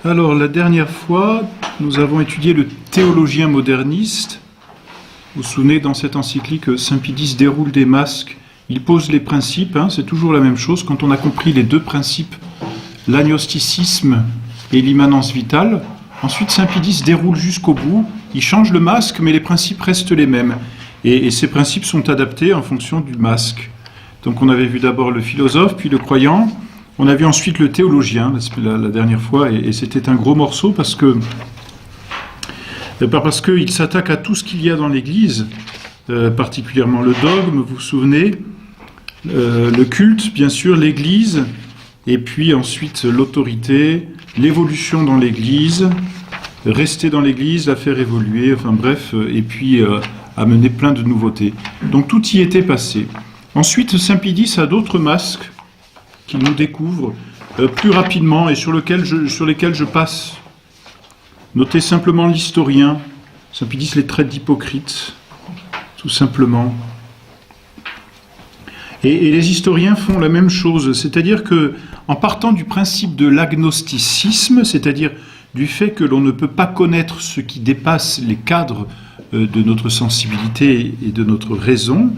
Alors, la dernière fois, nous avons étudié le théologien moderniste. Vous vous souvenez, dans cette encyclique, Saint Pie X déroule des masques. Il pose les principes, c'est toujours la même chose. Quand on a compris les deux principes, l'agnosticisme et l'immanence vitale, ensuite Saint Pie X déroule jusqu'au bout. Il change le masque, mais les principes restent les mêmes. Et ces principes sont adaptés en fonction du masque. Donc on avait vu d'abord le philosophe, puis le croyant. On a vu ensuite le théologien, la dernière fois, et c'était un gros morceau parce qu'il s'attaque à tout ce qu'il y a dans l'Église, particulièrement le dogme, vous vous souvenez, le culte, bien sûr, l'Église, et puis ensuite l'autorité, l'évolution dans l'Église, rester dans l'Église, la faire évoluer, enfin bref, et puis amener plein de nouveautés. Donc tout y était passé. Ensuite, Saint Pie X a d'autres masques qu'il nous découvre plus rapidement et sur lesquels je passe. Notez simplement l'historien. Saint Pie X les traite d'hypocrites, tout simplement. Et les historiens font la même chose, c'est-à-dire que, en partant du principe de l'agnosticisme, c'est-à-dire du fait que l'on ne peut pas connaître ce qui dépasse les cadres de notre sensibilité et de notre raison,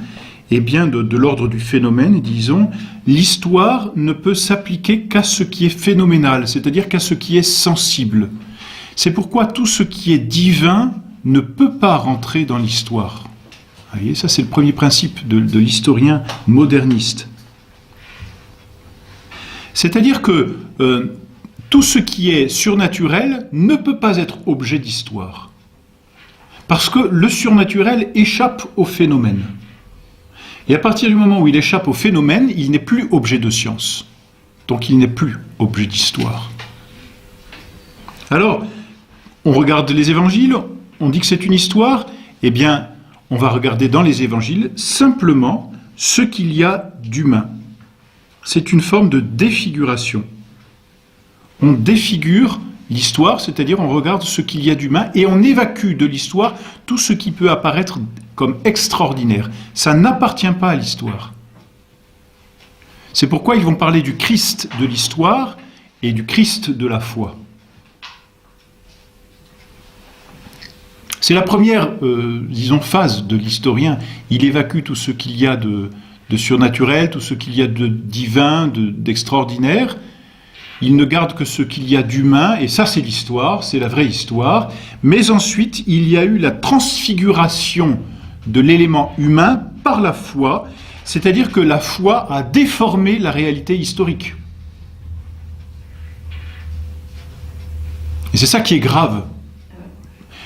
et bien de l'ordre du phénomène, disons, l'histoire ne peut s'appliquer qu'à ce qui est phénoménal, c'est-à-dire qu'à ce qui est sensible. C'est pourquoi tout ce qui est divin ne peut pas rentrer dans l'histoire. Vous voyez, ça c'est le premier principe de l'historien moderniste. C'est-à-dire que tout ce qui est surnaturel ne peut pas être objet d'histoire. Parce que le surnaturel échappe au phénomène. Et à partir du moment où il échappe au phénomène, il n'est plus objet de science. Donc il n'est plus objet d'histoire. Alors, on regarde les évangiles, on dit que c'est une histoire, eh bien, on va regarder dans les évangiles simplement ce qu'il y a d'humain. C'est une forme de défiguration. On défigure l'histoire, c'est-à-dire on regarde ce qu'il y a d'humain et on évacue de l'histoire tout ce qui peut apparaître comme extraordinaire. Ça n'appartient pas à l'histoire. C'est pourquoi ils vont parler du Christ de l'histoire et du Christ de la foi. C'est la première, phase de l'historien. Il évacue tout ce qu'il y a de surnaturel, tout ce qu'il y a de divin, d'extraordinaire. Il ne garde que ce qu'il y a d'humain, et ça c'est l'histoire, c'est la vraie histoire. Mais ensuite, il y a eu la transfiguration de l'élément humain par la foi, c'est-à-dire que la foi a déformé la réalité historique. Et c'est ça qui est grave.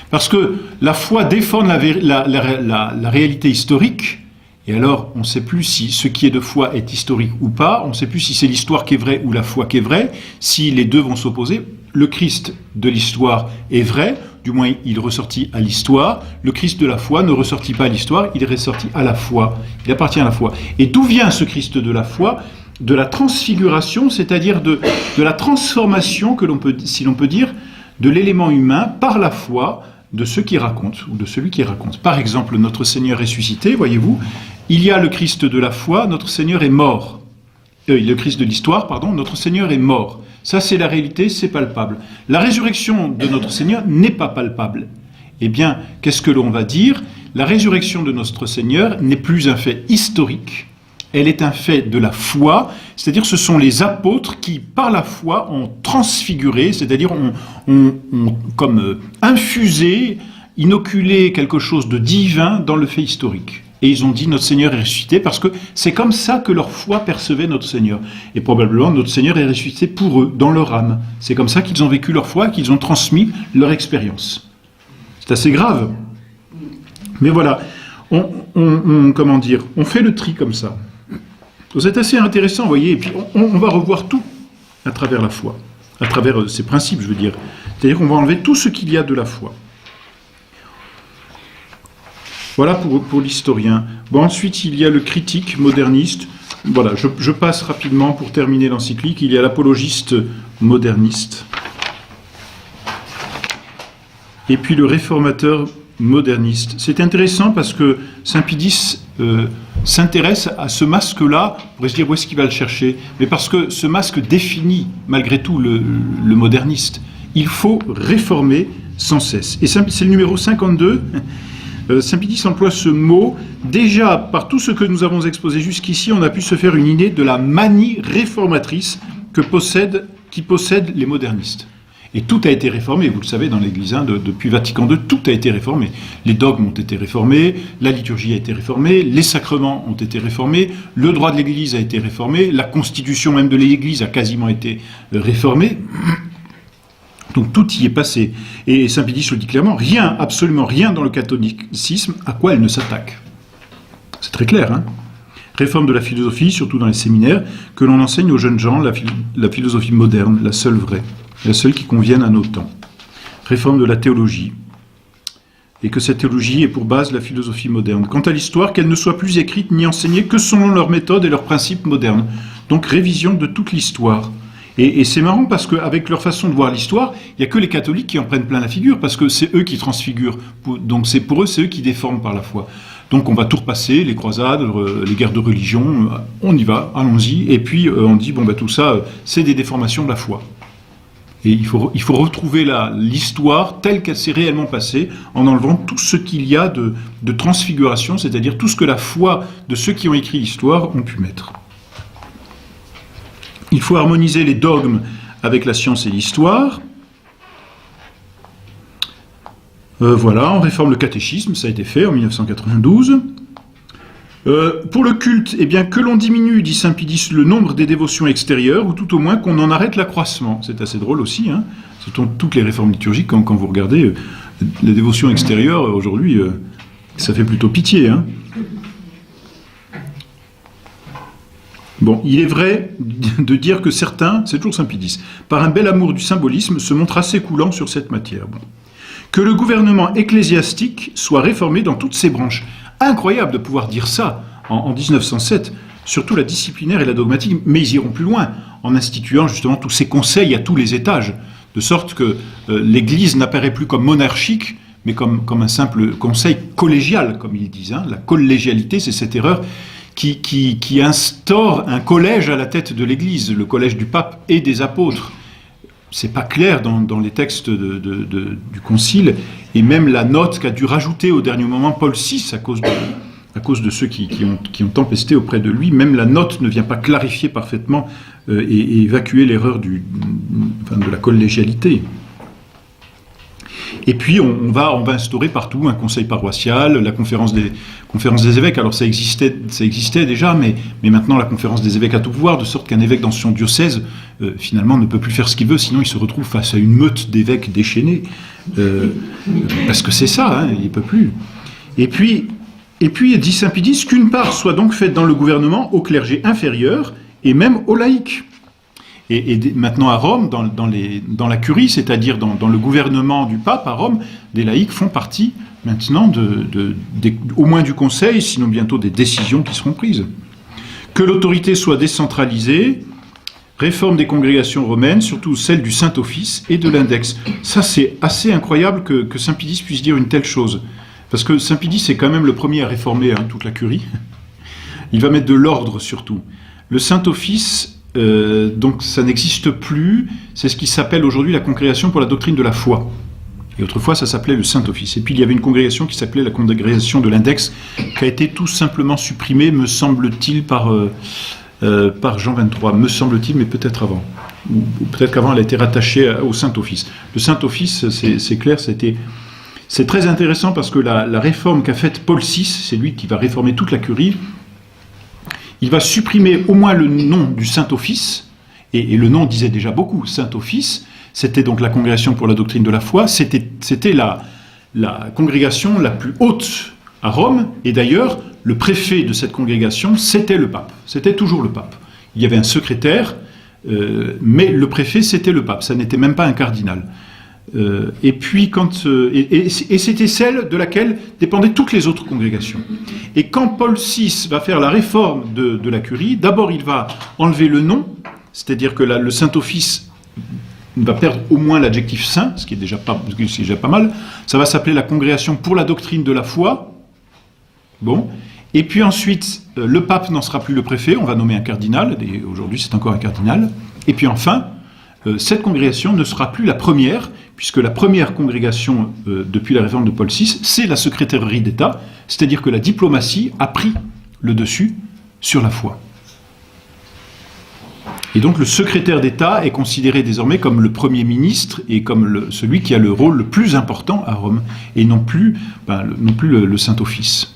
Parce que la foi déforme la réalité historique, et alors on ne sait plus si ce qui est de foi est historique ou pas, on ne sait plus si c'est l'histoire qui est vraie ou la foi qui est vraie, si les deux vont s'opposer. Le Christ de l'histoire est vrai, du moins il ressortit à l'histoire, le Christ de la foi ne ressortit pas à l'histoire, il est ressorti à la foi, il appartient à la foi. Et d'où vient ce Christ de la foi ? De la transfiguration, c'est-à-dire de la transformation, si l'on peut dire, de l'élément humain par la foi, de ceux qui racontent, ou de celui qui raconte. Par exemple, notre Seigneur ressuscité, voyez-vous, il y a le Christ de la foi, notre Seigneur est mort. Le Christ de l'histoire, pardon, notre Seigneur est mort. Ça, c'est la réalité, c'est palpable. La résurrection de notre Seigneur n'est pas palpable. Eh bien, qu'est-ce que l'on va dire ? La résurrection de notre Seigneur n'est plus un fait historique, elle est un fait de la foi, c'est-à-dire ce sont les apôtres qui, par la foi, ont transfiguré, c'est-à-dire ont comme infusé, inoculé quelque chose de divin dans le fait historique. Et ils ont dit notre Seigneur est ressuscité parce que c'est comme ça que leur foi percevait notre Seigneur. Et probablement notre Seigneur est ressuscité pour eux, dans leur âme. C'est comme ça qu'ils ont vécu leur foi, qu'ils ont transmis leur expérience. C'est assez grave. Mais voilà, on fait le tri comme ça. C'est assez intéressant, vous voyez, et puis on va revoir tout à travers la foi, à travers ces principes, je veux dire. C'est-à-dire qu'on va enlever tout ce qu'il y a de la foi. Voilà pour l'historien. Bon, ensuite, il y a le critique moderniste. Voilà, je passe rapidement pour terminer l'encyclique. Il y a l'apologiste moderniste. Et puis le réformateur moderniste. C'est intéressant parce que Saint Pie X s'intéresse à ce masque-là, on pourrait se dire où est-ce qu'il va le chercher, mais parce que ce masque définit malgré tout le moderniste. Il faut réformer sans cesse. Et c'est le numéro 52. Saint-Pédis emploie ce mot. Déjà, par tout ce que nous avons exposé jusqu'ici, on a pu se faire une idée de la manie réformatrice qui possèdent les modernistes. Et tout a été réformé, vous le savez, dans l'Église, depuis Vatican II, tout a été réformé. Les dogmes ont été réformés, la liturgie a été réformée, les sacrements ont été réformés, le droit de l'Église a été réformé, la constitution même de l'Église a quasiment été réformée. Donc tout y est passé. Et Saint-Pédis le dit clairement, rien, absolument rien dans le catholicisme à quoi elle ne s'attaque. C'est très clair, hein. Réforme de la philosophie, surtout dans les séminaires, que l'on enseigne aux jeunes gens la philosophie moderne, la seule vraie, la seule qui convienne à nos temps. Réforme de la théologie, et que cette théologie ait pour base la philosophie moderne. Quant à l'histoire, qu'elle ne soit plus écrite ni enseignée que selon leurs méthodes et leurs principes modernes. Donc révision de toute l'histoire. Et c'est marrant parce qu'avec leur façon de voir l'histoire, il n'y a que les catholiques qui en prennent plein la figure, parce que c'est eux qui transfigurent. Donc pour eux, c'est eux qui déforment par la foi. Donc on va tout repasser, les croisades, les guerres de religion, on y va, allons-y. Et puis on dit, tout ça, c'est des déformations de la foi. Et il faut retrouver l'histoire telle qu'elle s'est réellement passée, en enlevant tout ce qu'il y a de transfiguration, c'est-à-dire tout ce que la foi de ceux qui ont écrit l'histoire ont pu mettre. Il faut harmoniser les dogmes avec la science et l'histoire. Voilà, on réforme le catéchisme, ça a été fait en 1992. Pour le culte, eh bien, que l'on diminue, dit Saint-Pédis, le nombre des dévotions extérieures, ou tout au moins qu'on en arrête l'accroissement. C'est assez drôle aussi, hein. Surtout toutes les réformes liturgiques, quand vous regardez les dévotions extérieures, aujourd'hui, ça fait plutôt pitié, hein. Bon, il est vrai de dire que certains, c'est toujours Saint-Pédis, par un bel amour du symbolisme, se montrent assez coulants sur cette matière. Bon. Que le gouvernement ecclésiastique soit réformé dans toutes ses branches. Incroyable de pouvoir dire ça en 1907, surtout la disciplinaire et la dogmatique, mais ils iront plus loin, en instituant justement tous ces conseils à tous les étages, de sorte que l'Église n'apparaît plus comme monarchique, mais comme un simple conseil collégial, comme ils disent. Hein. La collégialité, c'est cette erreur qui instaure un collège à la tête de l'Église, le collège du pape et des apôtres. C'est pas clair dans les textes du Concile, et même la note qu'a dû rajouter au dernier moment Paul VI à cause de ceux qui ont tempesté auprès de lui, même la note ne vient pas clarifier parfaitement et évacuer l'erreur de la collégialité. Et puis on va instaurer partout un conseil paroissial, la conférence des évêques. Alors ça existait déjà, mais maintenant la conférence des évêques a tout pouvoir, de sorte qu'un évêque dans son diocèse, finalement, ne peut plus faire ce qu'il veut, sinon il se retrouve face à une meute d'évêques déchaînés. Parce que c'est ça, hein, il ne peut plus. Et puis, dit Saint-Pédis, qu'une part soit donc faite dans le gouvernement au clergé inférieur et même aux laïcs. Et maintenant à Rome, dans la curie, c'est-à-dire dans le gouvernement du pape à Rome, des laïcs font partie maintenant au moins du conseil, sinon bientôt des décisions qui seront prises. Que l'autorité soit décentralisée, réforme des congrégations romaines, surtout celle du Saint-Office et de l'index. Ça, c'est assez incroyable que Saint-Pédis puisse dire une telle chose. Parce que Saint-Pédis, c'est quand même le premier à réformer toute la curie. Il va mettre de l'ordre surtout. Le Saint-Office... donc ça n'existe plus, c'est ce qui s'appelle aujourd'hui la congrégation pour la doctrine de la foi. Et autrefois ça s'appelait le Saint-Office. Et puis il y avait une congrégation qui s'appelait la congrégation de l'index, qui a été tout simplement supprimée, me semble-t-il, par Jean XXIII, me semble-t-il, mais peut-être avant. Ou peut-être qu'avant elle a été rattachée au Saint-Office. Le Saint-Office, c'est clair, c'est très intéressant parce que la réforme qu'a faite Paul VI, c'est lui qui va réformer toute la curie. Il va supprimer au moins le nom du Saint-Office, et le nom disait déjà beaucoup. Saint-Office, c'était donc la congrégation pour la doctrine de la foi, c'était la congrégation la plus haute à Rome, et d'ailleurs, le préfet de cette congrégation, c'était le pape, c'était toujours le pape. Il y avait un secrétaire, mais le préfet, c'était le pape, ça n'était même pas un cardinal. Et puis et c'était celle de laquelle dépendaient toutes les autres congrégations. Et quand Paul VI va faire la réforme de la curie, d'abord il va enlever le nom, c'est-à-dire que le Saint-Office va perdre au moins l'adjectif saint, ce qui est déjà pas mal. Ça va s'appeler la congrégation pour la doctrine de la foi. Bon. Et puis ensuite, le pape n'en sera plus le préfet, on va nommer un cardinal, et aujourd'hui c'est encore un cardinal. Et puis enfin, cette congrégation ne sera plus la première, puisque la première congrégation depuis la réforme de Paul VI, c'est la secrétairerie d'État, c'est-à-dire que la diplomatie a pris le dessus sur la foi. Et donc le secrétaire d'État est considéré désormais comme le Premier ministre et comme celui qui a le rôle le plus important à Rome, et non plus le Saint-Office.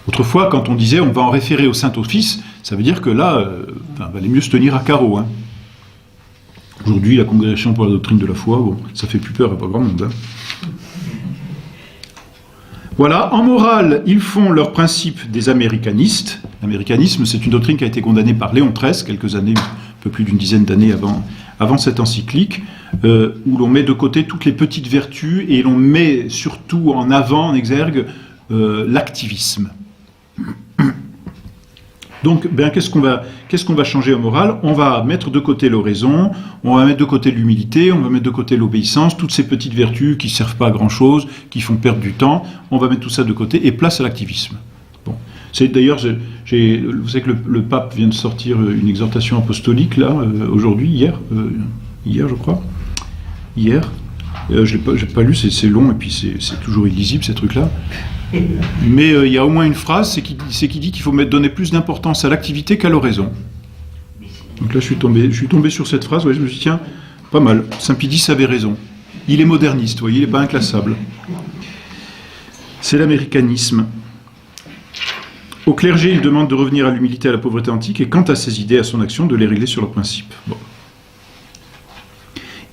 Autrefois, quand on disait on va en référer au Saint-Office, ça veut dire que là, valait mieux se tenir à carreau. Hein. Aujourd'hui, la Congrégation pour la doctrine de la foi, bon, ça fait plus peur à pas grand monde. Hein. Voilà, en morale, ils font leur principe des américanistes. L'américanisme, c'est une doctrine qui a été condamnée par Léon XIII, quelques années, un peu plus d'une dizaine d'années avant cette encyclique, où l'on met de côté toutes les petites vertus et l'on met surtout en avant, en exergue, l'activisme. Donc, qu'est-ce qu'on va changer en morale? On va mettre de côté l'oraison, on va mettre de côté l'humilité, on va mettre de côté l'obéissance, toutes ces petites vertus qui ne servent pas à grand-chose, qui font perdre du temps, on va mettre tout ça de côté et place à l'activisme. Bon. D'ailleurs, vous savez que le pape vient de sortir une exhortation apostolique, là, aujourd'hui, hier, je crois. Hier. Je n'ai pas lu, c'est long et puis c'est toujours illisible, ces trucs-là. Mais il y a au moins une phrase, c'est qui dit qu'il faut donner plus d'importance à l'activité qu'à l'oraison. Donc là, je suis tombé sur cette phrase, ouais, je me suis dit, tiens, pas mal, Saint Pie X avait raison. Il est moderniste, vous voyez, il n'est pas inclassable. C'est l'américanisme. Au clergé, il demande de revenir à l'humilité et à la pauvreté antique, et quant à ses idées, à son action, de les régler sur leurs principes. Bon.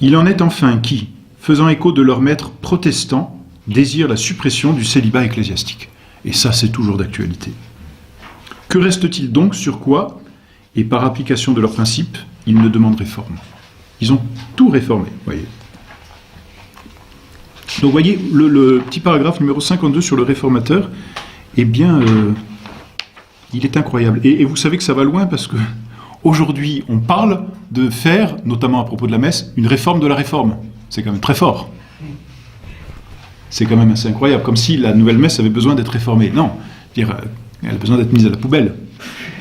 Il en est enfin qui, faisant écho de leur maître protestant, désirent la suppression du célibat ecclésiastique. Et ça, c'est toujours d'actualité. Que reste-t-il donc sur quoi, et par application de leurs principes, ils ne demandent réforme? Ils ont tout réformé, voyez. Donc, voyez, le petit paragraphe numéro 52 sur le réformateur, eh bien, il est incroyable. Et vous savez que ça va loin parce que aujourd'hui, on parle de faire, notamment à propos de la messe, une réforme de la réforme. C'est quand même très fort. C'est quand même assez incroyable, comme si la nouvelle messe avait besoin d'être réformée. Non, elle a besoin d'être mise à la poubelle.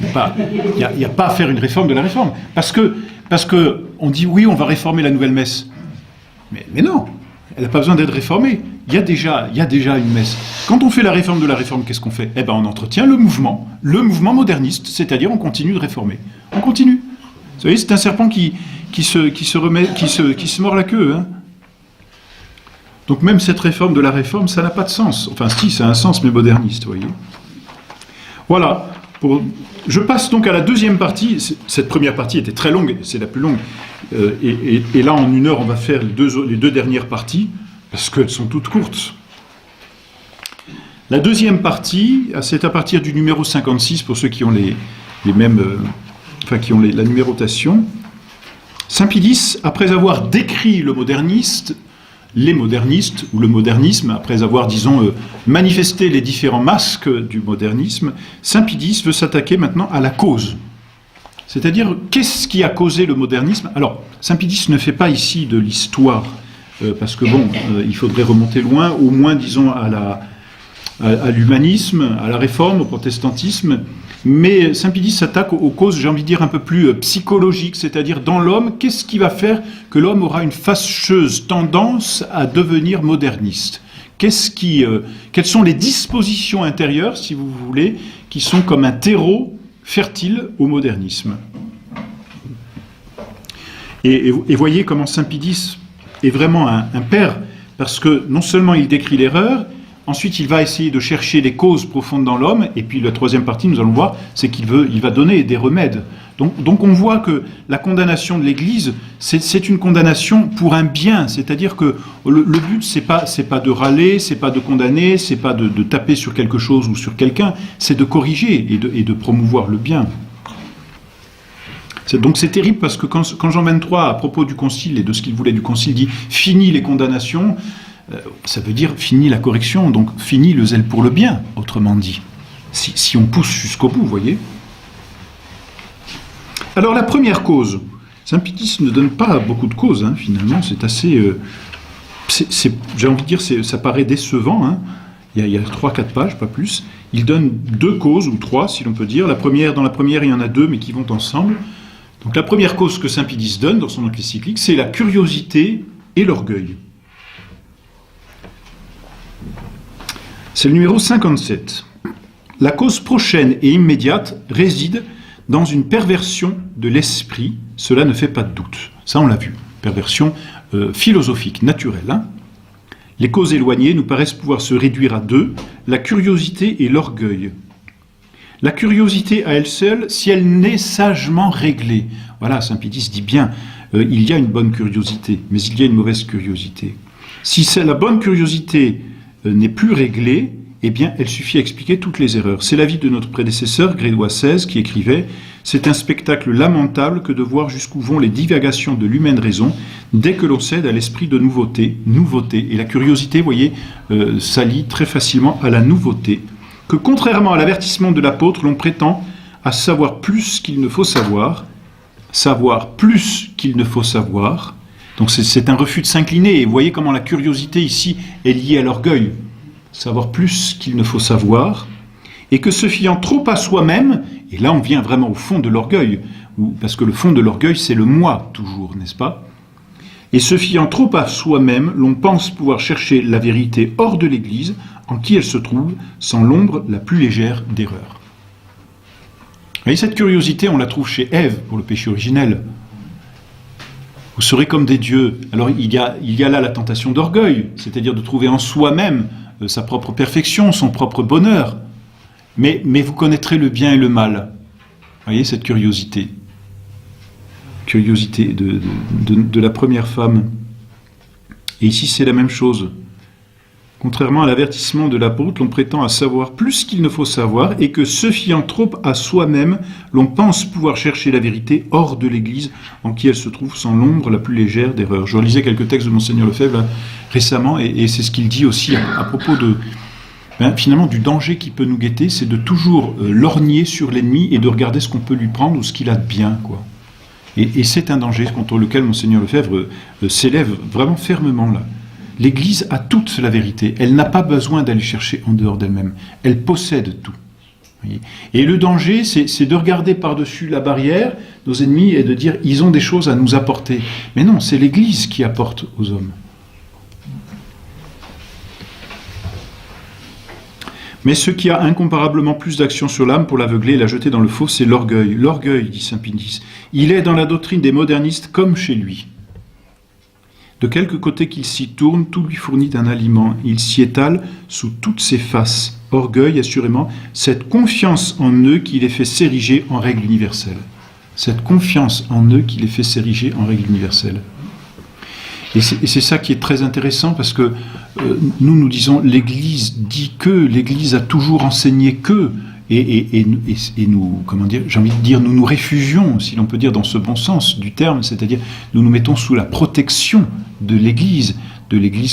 Il n'y a pas à faire une réforme de la réforme. Parce que on dit oui, on va réformer la nouvelle messe. Mais non, elle n'a pas besoin d'être réformée. Il y a déjà une messe. Quand on fait la réforme de la réforme, qu'est-ce qu'on fait? On entretient le mouvement moderniste, c'est-à-dire on continue de réformer. On continue. Vous savez, c'est un serpent qui se mord la queue. Hein. Donc même cette réforme de la réforme, ça n'a pas de sens. Enfin si, ça a un sens, mais moderniste, vous voyez. Voilà. Je passe donc à la deuxième partie. Cette première partie était très longue, c'est la plus longue. Et là, en une heure, on va faire les deux dernières parties, parce qu'elles sont toutes courtes. La deuxième partie, c'est à partir du numéro 56, pour ceux qui ont les mêmes... qui ont la numérotation. Saint Pie X, après avoir décrit les modernistes, ou le modernisme, après avoir, disons, manifesté les différents masques du modernisme, Saint Pie X veut s'attaquer maintenant à la cause. C'est-à-dire, qu'est-ce qui a causé le modernisme? Alors, Saint Pie X ne fait pas ici de l'histoire, parce que il faudrait remonter loin, au moins, disons, à l'humanisme, à la réforme, au protestantisme, mais Saint Pie X s'attaque aux causes, j'ai envie de dire, un peu plus psychologiques, c'est-à-dire dans l'homme, qu'est-ce qui va faire que l'homme aura une fâcheuse tendance à devenir moderniste? Quelles sont les dispositions intérieures, si vous voulez, qui sont comme un terreau fertile au modernisme? Et voyez comment Saint Pie X est vraiment un père, parce que non seulement il décrit l'erreur, ensuite, il va essayer de chercher les causes profondes dans l'homme, et puis la troisième partie, nous allons voir, c'est qu'il va donner des remèdes. Donc on voit que la condamnation de l'Église, c'est une condamnation pour un bien, c'est-à-dire que le but, c'est pas de râler, c'est pas de condamner, c'est pas de taper sur quelque chose ou sur quelqu'un, c'est de corriger et de promouvoir le bien. Donc c'est terrible parce que quand Jean XXIII, à propos du Concile et de ce qu'il voulait du Concile, dit « fini les condamnations », ça veut dire fini la correction, donc fini le zèle pour le bien, autrement dit. Si on pousse jusqu'au bout, vous voyez. Alors la première cause, Saint Pie X ne donne pas beaucoup de causes, hein, finalement, c'est assez... j'ai envie de dire, ça paraît décevant, hein. Il y a 3-4 pages, pas plus. Il donne 2 causes, ou 3, si l'on peut dire. Dans la première, il y en a 2, mais qui vont ensemble. Donc la première cause que saint Pie X donne dans son encyclique, c'est la curiosité et l'orgueil. C'est le numéro 57. La cause prochaine et immédiate réside dans une perversion de l'esprit, cela ne fait pas de doute. Ça, on l'a vu. Perversion philosophique, naturelle. Hein. Les causes éloignées nous paraissent pouvoir se réduire à deux, la curiosité et l'orgueil. La curiosité à elle seule, si elle n'est sagement réglée. Voilà, saint Pie X dit bien, il y a une bonne curiosité, mais il y a une mauvaise curiosité. Si la bonne curiosité n'est plus réglée, eh bien, elle suffit à expliquer toutes les erreurs. C'est l'avis de notre prédécesseur, Grégoire XVI, qui écrivait « C'est un spectacle lamentable que de voir jusqu'où vont les divagations de l'humaine raison dès que l'on cède à l'esprit de nouveauté. » Et la curiosité, vous voyez, s'allie très facilement à la nouveauté. Que contrairement à l'avertissement de l'apôtre, l'on prétend à savoir plus qu'il ne faut savoir plus qu'il ne faut savoir. Donc c'est un refus de s'incliner. Et vous voyez comment la curiosité ici est liée à l'orgueil. Savoir plus qu'il ne faut savoir, et que se fiant trop à soi-même, et là on vient vraiment au fond de l'orgueil, parce que le fond de l'orgueil c'est le moi toujours, n'est-ce pas? Et se fiant trop à soi-même, l'on pense pouvoir chercher la vérité hors de l'Église, en qui elle se trouve, sans l'ombre la plus légère d'erreur. Vous voyez, cette curiosité, on la trouve chez Ève, pour le péché originel. Vous serez comme des dieux. Alors il y a là la tentation d'orgueil, c'est-à-dire de trouver en soi-même sa propre perfection, son propre bonheur. Mais vous connaîtrez le bien et le mal. Vous voyez, cette curiosité. Curiosité de la première femme. Et ici, c'est la même chose. Contrairement à l'avertissement de l'apôtre, l'on prétend à savoir plus qu'il ne faut savoir, et que se fiant trop à soi-même, l'on pense pouvoir chercher la vérité hors de l'Église, en qui elle se trouve sans l'ombre la plus légère d'erreur. Je relisais quelques textes de Monseigneur Lefebvre là, récemment, et c'est ce qu'il dit aussi à propos de, finalement, du danger qui peut nous guetter, c'est de toujours lorgner sur l'ennemi et de regarder ce qu'on peut lui prendre ou ce qu'il a de bien, quoi. Et c'est un danger contre lequel Monseigneur Lefebvre s'élève vraiment fermement là. L'Église a toute la vérité. Elle n'a pas besoin d'aller chercher en dehors d'elle-même. Elle possède tout. Voyez. Et le danger, c'est de regarder par-dessus la barrière nos ennemis et de dire « ils ont des choses à nous apporter ». Mais non, c'est l'Église qui apporte aux hommes. Mais ce qui a incomparablement plus d'action sur l'âme pour l'aveugler et la jeter dans le faux, c'est l'orgueil. L'orgueil, dit saint Pie X, il est dans la doctrine des modernistes comme chez lui. De quelque côté qu'il s'y tourne, tout lui fournit un aliment. Il s'y étale sous toutes ses faces. Orgueil, assurément, cette confiance en eux qui les fait s'ériger en règle universelle. Cette confiance en eux qui les fait s'ériger en règle universelle. Et c'est ça qui est très intéressant, parce que nous disons, l'Église dit que, l'Église a toujours enseigné que, et nous, comment dire, j'ai envie de dire, nous nous réfugions, si l'on peut dire dans ce bon sens du terme, c'est-à-dire nous nous mettons sous la protection de l'Église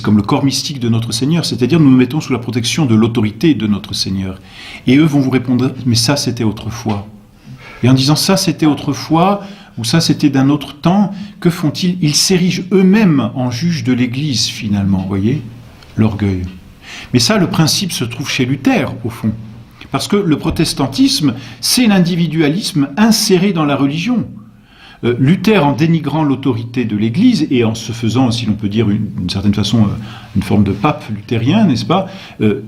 comme le corps mystique de notre Seigneur, c'est-à-dire nous nous mettons sous la protection de l'autorité de notre Seigneur. Et eux vont vous répondre, mais ça c'était autrefois. Et en disant ça c'était autrefois, ou ça c'était d'un autre temps, que font-ils? Ils s'érigent eux-mêmes en juges de l'Église finalement, vous voyez, l'orgueil. Mais ça, le principe se trouve chez Luther, au fond. Parce que le protestantisme, c'est l'individualisme inséré dans la religion. Luther, en dénigrant l'autorité de l'Église, et en se faisant, si l'on peut dire d'une certaine façon, une forme de pape luthérien, n'est-ce pas,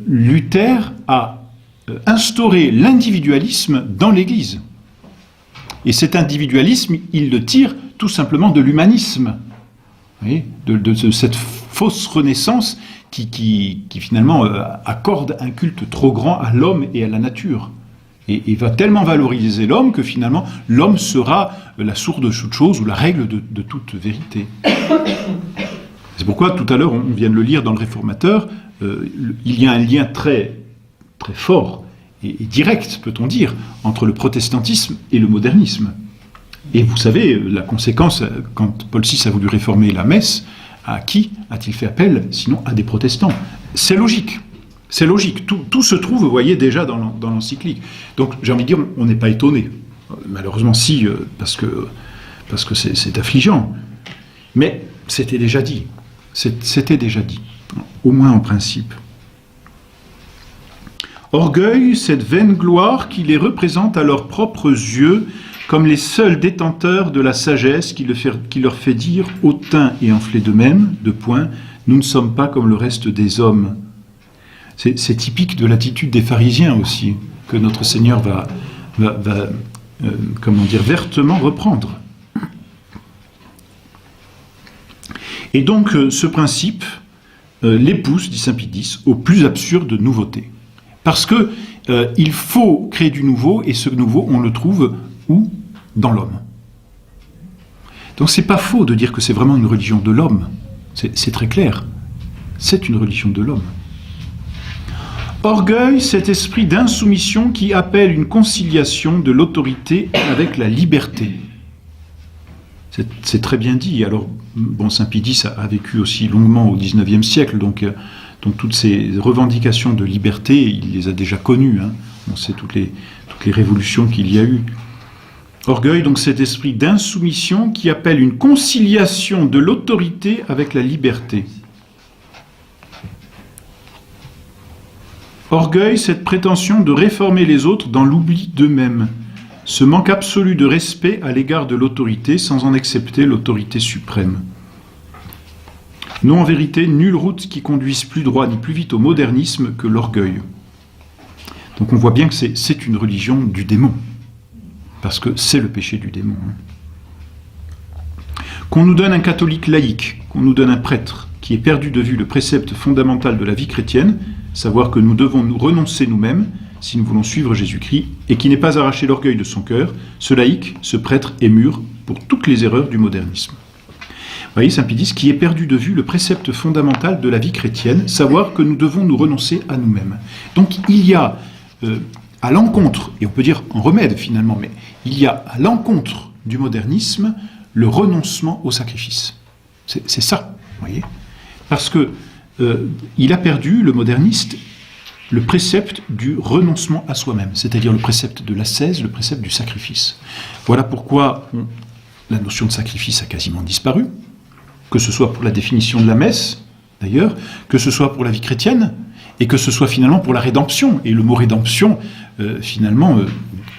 Luther a instauré l'individualisme dans l'Église. Et cet individualisme, il le tire tout simplement de l'humanisme, vous voyez, de cette fausse renaissance qui finalement accorde un culte trop grand à l'homme et à la nature. Et va tellement valoriser l'homme que finalement l'homme sera la source de toute chose ou la règle de toute vérité. C'est pourquoi tout à l'heure, on vient de le lire dans le Réformateur, il y a un lien très, très fort et direct, peut-on dire, entre le protestantisme et le modernisme. Et vous savez, la conséquence, quand Paul VI a voulu réformer la messe, à qui a-t-il fait appel, sinon à des protestants? C'est logique. C'est logique. Tout se trouve, vous voyez, déjà dans l'encyclique. Donc, j'ai envie de dire, on n'est pas étonné. Malheureusement, si, parce que c'est affligeant. Mais c'était déjà dit. C'était déjà dit. Au moins en principe. Orgueil, cette vaine gloire qui les représente à leurs propres yeux comme les seuls détenteurs de la sagesse qui leur fait dire, hautain et enflé d'eux-mêmes, de point, nous ne sommes pas comme le reste des hommes. C'est typique de l'attitude des pharisiens aussi, que notre Seigneur va vertement reprendre. Et donc, ce principe les pousse, dit saint Pie X, aux plus absurdes nouveautés. Parce que il faut créer du nouveau, et ce nouveau, on le trouve où ? Dans l'homme. Donc c'est pas faux de dire que c'est vraiment une religion de l'homme. C'est très clair. C'est une religion de l'homme. Orgueil, cet esprit d'insoumission qui appelle une conciliation de l'autorité avec la liberté. C'est très bien dit. Alors, bon, saint Pie X a vécu aussi longuement au XIXe siècle, donc toutes ces revendications de liberté, il les a déjà connues. Hein. On sait toutes les révolutions qu'il y a eu. Orgueil, donc cet esprit d'insoumission qui appelle une conciliation de l'autorité avec la liberté. Orgueil, cette prétention de réformer les autres dans l'oubli d'eux-mêmes, ce manque absolu de respect à l'égard de l'autorité sans en accepter l'autorité suprême. Non, en vérité, nulle route qui conduise plus droit ni plus vite au modernisme que l'orgueil. Donc on voit bien que c'est une religion du démon, parce que c'est le péché du démon. Qu'on nous donne un catholique laïque, qu'on nous donne un prêtre qui ait perdu de vue le précepte fondamental de la vie chrétienne, savoir que nous devons nous renoncer nous-mêmes si nous voulons suivre Jésus-Christ, et qui n'ait pas arraché l'orgueil de son cœur, ce laïc, ce prêtre est mûr pour toutes les erreurs du modernisme. Vous voyez, saint Pie X, qui ait perdu de vue le précepte fondamental de la vie chrétienne, savoir que nous devons nous renoncer à nous-mêmes. Donc il y a à l'encontre, et on peut dire en remède finalement, mais il y a à l'encontre du modernisme le renoncement au sacrifice. C'est ça, vous voyez, parce que il a perdu, le moderniste, le précepte du renoncement à soi-même, c'est-à-dire le précepte de l'ascèse, le précepte du sacrifice. Voilà pourquoi la notion de sacrifice a quasiment disparu, que ce soit pour la définition de la messe, d'ailleurs, que ce soit pour la vie chrétienne, et que ce soit finalement pour la rédemption. Et le mot rédemption, finalement,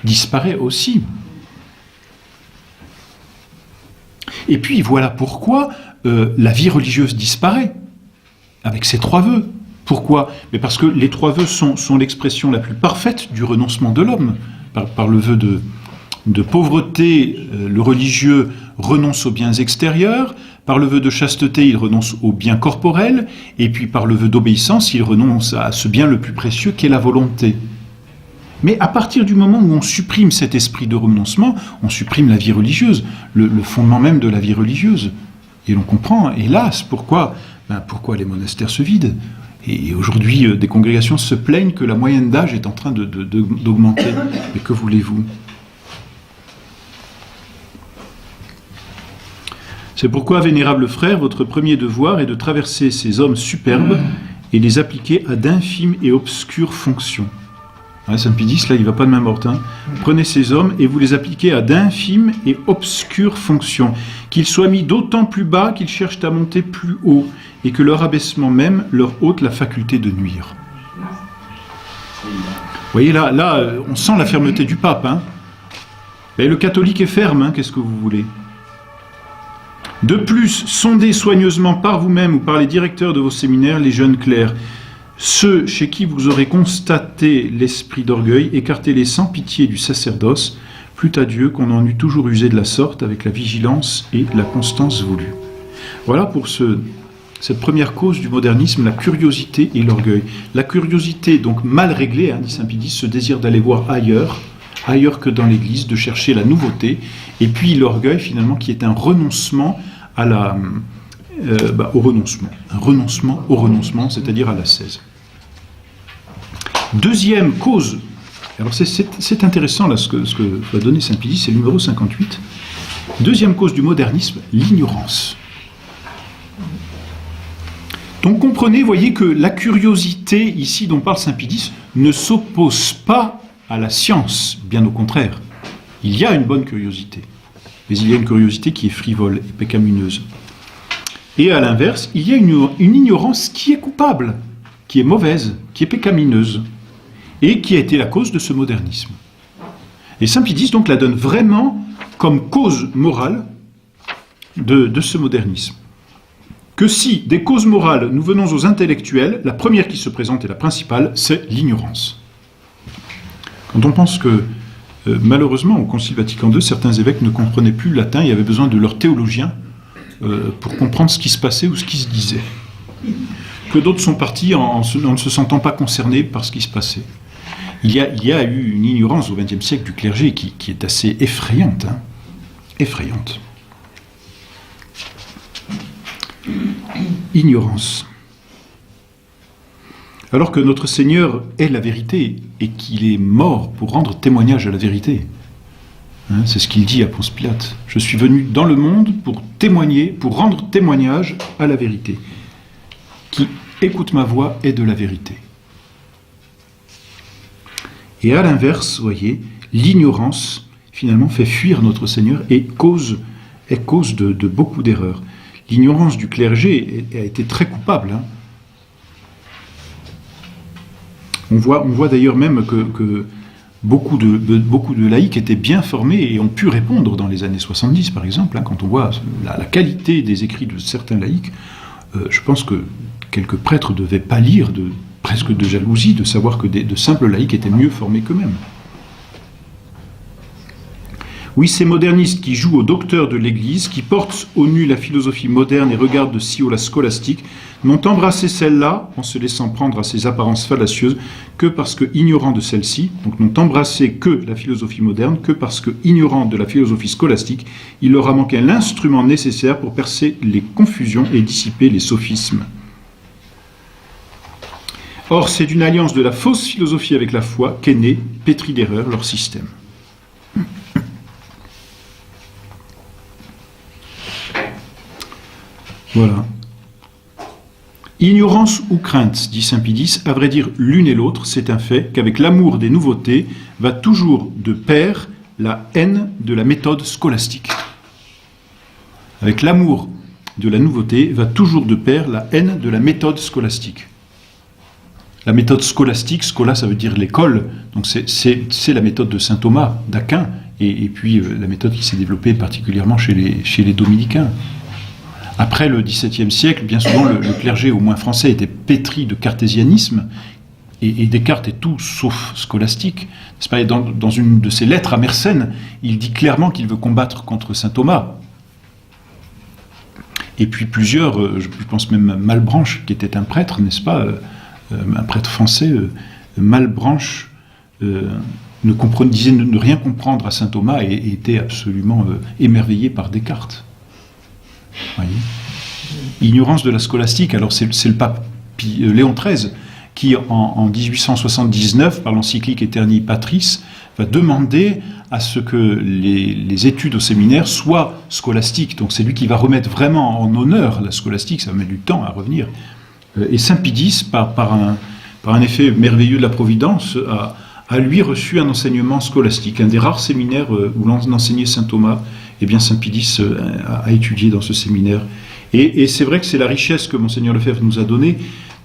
disparaît aussi. Et puis, voilà pourquoi la vie religieuse disparaît, avec ces 3 vœux. Pourquoi ? Mais parce que les 3 vœux sont l'expression la plus parfaite du renoncement de l'homme. Par le vœu de pauvreté, le religieux renonce aux biens extérieurs, par le vœu de chasteté, il renonce aux biens corporels, et puis par le vœu d'obéissance, il renonce à ce bien le plus précieux qu'est la volonté. Mais à partir du moment où on supprime cet esprit de renoncement, on supprime la vie religieuse, le fondement même de la vie religieuse. Et l'on comprend, hélas, pourquoi les monastères se vident. Et aujourd'hui, des congrégations se plaignent que la moyenne d'âge est en train d'augmenter. Mais que voulez-vous ? C'est pourquoi, vénérable frère, votre premier devoir est de traverser ces hommes superbes et les appliquer à d'infimes et obscures fonctions. Ouais, saint Pie X, là, il ne va pas de main morte. Hein. Prenez ces hommes et vous les appliquez à d'infimes et obscures fonctions, qu'ils soient mis d'autant plus bas qu'ils cherchent à monter plus haut, et que leur abaissement même leur ôte la faculté de nuire. Vous voyez, là, on sent la fermeté du pape. Hein. Et le catholique est ferme, hein, qu'est-ce que vous voulez ? De plus, sondez soigneusement par vous-même ou par les directeurs de vos séminaires les jeunes clercs, ceux chez qui vous aurez constaté l'esprit d'orgueil, écartez-les sans pitié du sacerdoce, plût à Dieu qu'on en eût toujours usé de la sorte avec la vigilance et la constance voulue. Voilà pour cette première cause du modernisme, la curiosité et l'orgueil. La curiosité, donc mal réglée, hein, dit saint Pie X, ce désir d'aller voir ailleurs que dans l'Église, de chercher la nouveauté, et puis l'orgueil finalement qui est un renoncement au renoncement. Un renoncement au renoncement, c'est-à-dire à l'ascèse. Deuxième cause, alors c'est intéressant là ce que va donner saint Pie X, c'est le numéro 58. Deuxième cause du modernisme, l'ignorance. Donc comprenez, voyez que la curiosité ici dont parle saint Pie X ne s'oppose pas à la science, bien au contraire. Il y a une bonne curiosité, mais il y a une curiosité qui est frivole et pécamineuse. Et à l'inverse, il y a une ignorance qui est coupable, qui est mauvaise, qui est pécamineuse, et qui a été la cause de ce modernisme. Et saint Pie X donc la donne vraiment comme cause morale de ce modernisme. Que si des causes morales nous venons aux intellectuels, la première qui se présente et la principale, c'est l'ignorance. Quand on pense que malheureusement au Concile Vatican II, certains évêques ne comprenaient plus le latin et avaient besoin de leurs théologiens pour comprendre ce qui se passait ou ce qui se disait. Que d'autres sont partis en ne se sentant pas concernés par ce qui se passait. Il y a eu une ignorance au XXe siècle du clergé qui est assez effrayante. Hein, effrayante. Ignorance. Alors que notre Seigneur est la vérité et qu'il est mort pour rendre témoignage à la vérité. Hein, c'est ce qu'il dit à Ponce Pilate. Je suis venu dans le monde pour témoigner, pour rendre témoignage à la vérité. Qui écoute ma voix est de la vérité. Et à l'inverse, vous voyez, l'ignorance finalement fait fuir notre Seigneur et est cause de beaucoup d'erreurs. L'ignorance du clergé a été très coupable. Hein. On voit d'ailleurs même que beaucoup de laïcs étaient bien formés et ont pu répondre dans les années 70, par exemple. Hein, quand on voit la qualité des écrits de certains laïcs, je pense que quelques prêtres devaient pâlir presque de jalousie de savoir que de simples laïcs étaient mieux formés qu'eux-mêmes. Oui, ces modernistes qui jouent aux docteurs de l'Église, qui portent au nu la philosophie moderne et regardent de si haut la scolastique, n'ont embrassé celle-là, en se laissant prendre à ses apparences fallacieuses, que parce que, ignorants de celle-ci, donc n'ont embrassé que la philosophie moderne, que parce que, ignorants de la philosophie scolastique, il leur a manqué l'instrument nécessaire pour percer les confusions et dissiper les sophismes. Or, c'est d'une alliance de la fausse philosophie avec la foi qu'est né, pétri d'erreur, leur système. Voilà. Ignorance ou crainte, dit saint Pie X, à vrai dire l'une et l'autre, c'est un fait qu'avec l'amour des nouveautés va toujours de pair la haine de la méthode scolastique. Avec l'amour de la nouveauté va toujours de pair la haine de la méthode scolastique. La méthode scolastique, scola ça veut dire l'école, donc c'est la méthode de saint Thomas d'Aquin, et puis la méthode qui s'est développée particulièrement chez les dominicains. Après le XVIIe siècle, bien souvent le clergé, au moins français, était pétri de cartésianisme, et Descartes est tout sauf scolastique. C'est pas, dans une de ses lettres à Mersenne, il dit clairement qu'il veut combattre contre saint Thomas. Et puis plusieurs, je pense même Malebranche, qui était un prêtre, n'est-ce pas, un prêtre français, Malebranche disait ne rien comprendre à saint Thomas et était absolument émerveillé par Descartes. Voyez. Ignorance de la scolastique, alors c'est le pape Léon XIII qui en 1879, par l'encyclique Aeterni Patris, va demander à ce que les études au séminaire soient scolastiques. Donc c'est lui qui va remettre vraiment en honneur la scolastique, ça va mettre du temps à revenir. Et saint Pie X, par un effet merveilleux de la Providence, a lui reçu un enseignement scolastique, un des rares séminaires où l'on enseignait saint Thomas. Eh bien, saint Pie X a étudié dans ce séminaire. Et c'est vrai que c'est la richesse que Monseigneur Lefebvre nous a donnée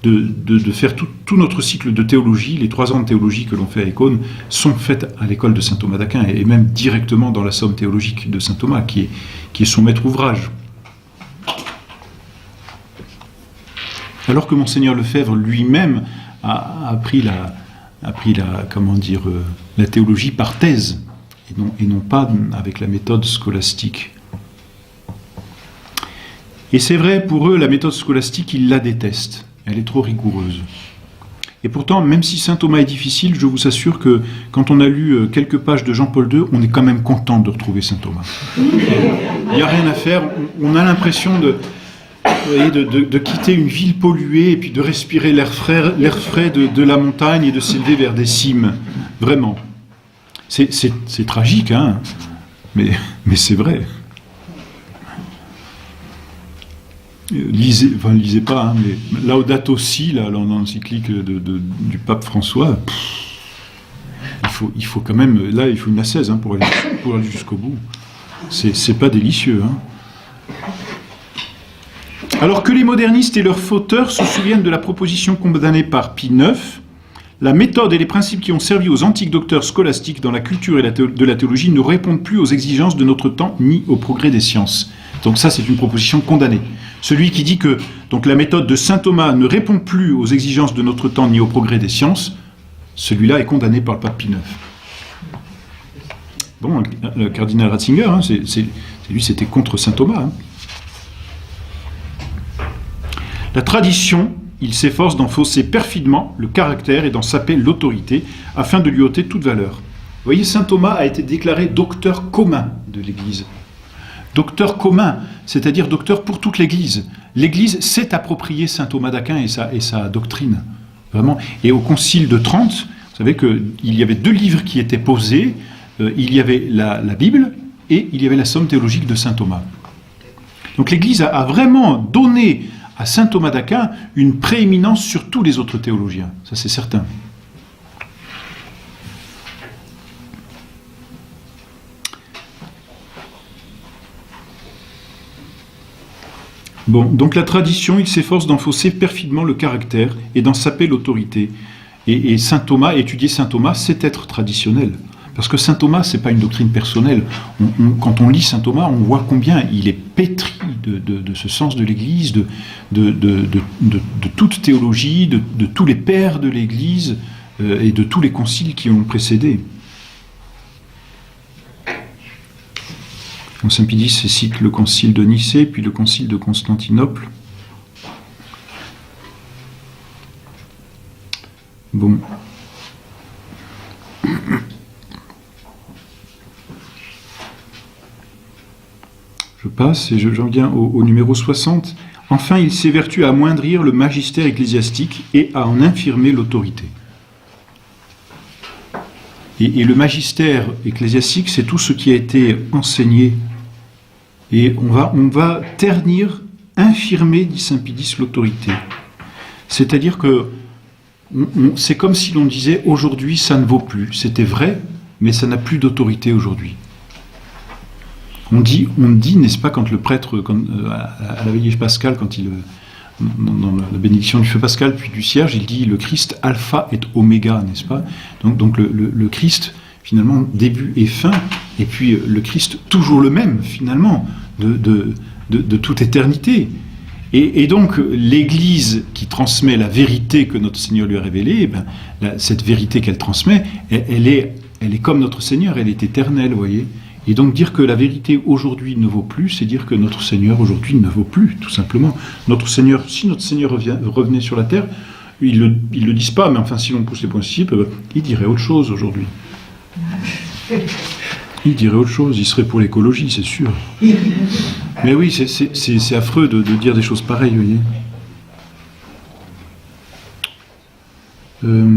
de faire tout notre cycle de théologie. Les 3 ans de théologie que l'on fait à Écône sont faits à l'école de saint Thomas d'Aquin et même directement dans la somme théologique de saint Thomas, qui est son maître ouvrage. Alors que Monseigneur Lefebvre lui-même a appris la théologie par thèse. Et non pas avec la méthode scolastique. Et c'est vrai, pour eux, la méthode scolastique, ils la détestent. Elle est trop rigoureuse. Et pourtant, même si saint Thomas est difficile, je vous assure que quand on a lu quelques pages de Jean-Paul II, on est quand même content de retrouver saint Thomas. Il n'y a rien à faire. On a l'impression de quitter une ville polluée et puis de respirer l'air frais de la montagne et de s'élever vers des cimes. Vraiment. C'est tragique, hein, mais c'est vrai. Lisez pas, hein, mais Laudato Si, là, l'encyclique du pape François, il faut quand même, là, il faut une ascèse hein, pour aller jusqu'au bout. C'est pas délicieux. Hein. Alors que les modernistes et leurs fauteurs se souviennent de la proposition condamnée par Pie IX, La méthode et les principes qui ont servi aux antiques docteurs scolastiques dans la culture et de la théologie ne répondent plus aux exigences de notre temps ni au progrès des sciences. Donc ça, c'est une proposition condamnée. Celui qui dit que donc, la méthode de saint Thomas ne répond plus aux exigences de notre temps ni au progrès des sciences, celui-là est condamné par le pape Pie IX. Bon, le cardinal Ratzinger, hein, lui, c'était contre saint Thomas. Hein. La tradition, il s'efforce d'en fausser perfidement le caractère et d'en saper l'autorité, afin de lui ôter toute valeur. Vous voyez, saint Thomas a été déclaré docteur commun de l'Église. Docteur commun, c'est-à-dire docteur pour toute l'Église. L'Église s'est appropriée saint Thomas d'Aquin et sa doctrine. Vraiment. Et au Concile de Trente, vous savez qu'il y avait 2 livres qui étaient posés. Il y avait la Bible et il y avait la Somme théologique de saint Thomas. Donc l'Église a vraiment donné à saint Thomas d'Aquin une prééminence sur tous les autres théologiens. Ça, c'est certain. Bon, donc la tradition, il s'efforce d'en fausser perfidement le caractère et d'en saper l'autorité. Et saint Thomas, étudier saint Thomas, c'est être traditionnel. Parce que saint Thomas, c'est pas une doctrine personnelle. Quand on lit saint Thomas, on voit combien il est pétri de ce sens de l'Église, de toute théologie, de tous les pères de l'Église et de tous les conciles qui ont précédé. Donc, saint Pie X cite le concile de Nicée, puis le concile de Constantinople. Bon. Je passe et j'en viens au numéro 60. Enfin, il s'évertue à amoindrir le magistère ecclésiastique et à en infirmer l'autorité. Et le magistère ecclésiastique, c'est tout ce qui a été enseigné. Et on va ternir, infirmer, dit saint Pie X, l'autorité. C'est-à-dire que c'est comme si l'on disait aujourd'hui ça ne vaut plus. C'était vrai, mais ça n'a plus d'autorité aujourd'hui. On dit, n'est-ce pas, quand le prêtre, à la veillée pascale, quand dans la bénédiction du feu pascal puis du cierge, il dit le Christ alpha et oméga, n'est-ce pas? Donc le Christ, finalement, début et fin, et puis le Christ toujours le même, finalement, de toute éternité. Et donc l'Église qui transmet la vérité que notre Seigneur lui a révélée, cette vérité qu'elle transmet, elle est comme notre Seigneur, elle est éternelle, vous voyez. Et donc dire que la vérité aujourd'hui ne vaut plus, c'est dire que notre Seigneur aujourd'hui ne vaut plus, tout simplement. Si notre Seigneur revenait sur la terre, ils le disent pas, mais enfin si l'on pousse les principes, il dirait autre chose aujourd'hui. Il dirait autre chose, il serait pour l'écologie, c'est sûr. Mais oui, c'est affreux de dire des choses pareilles, vous voyez.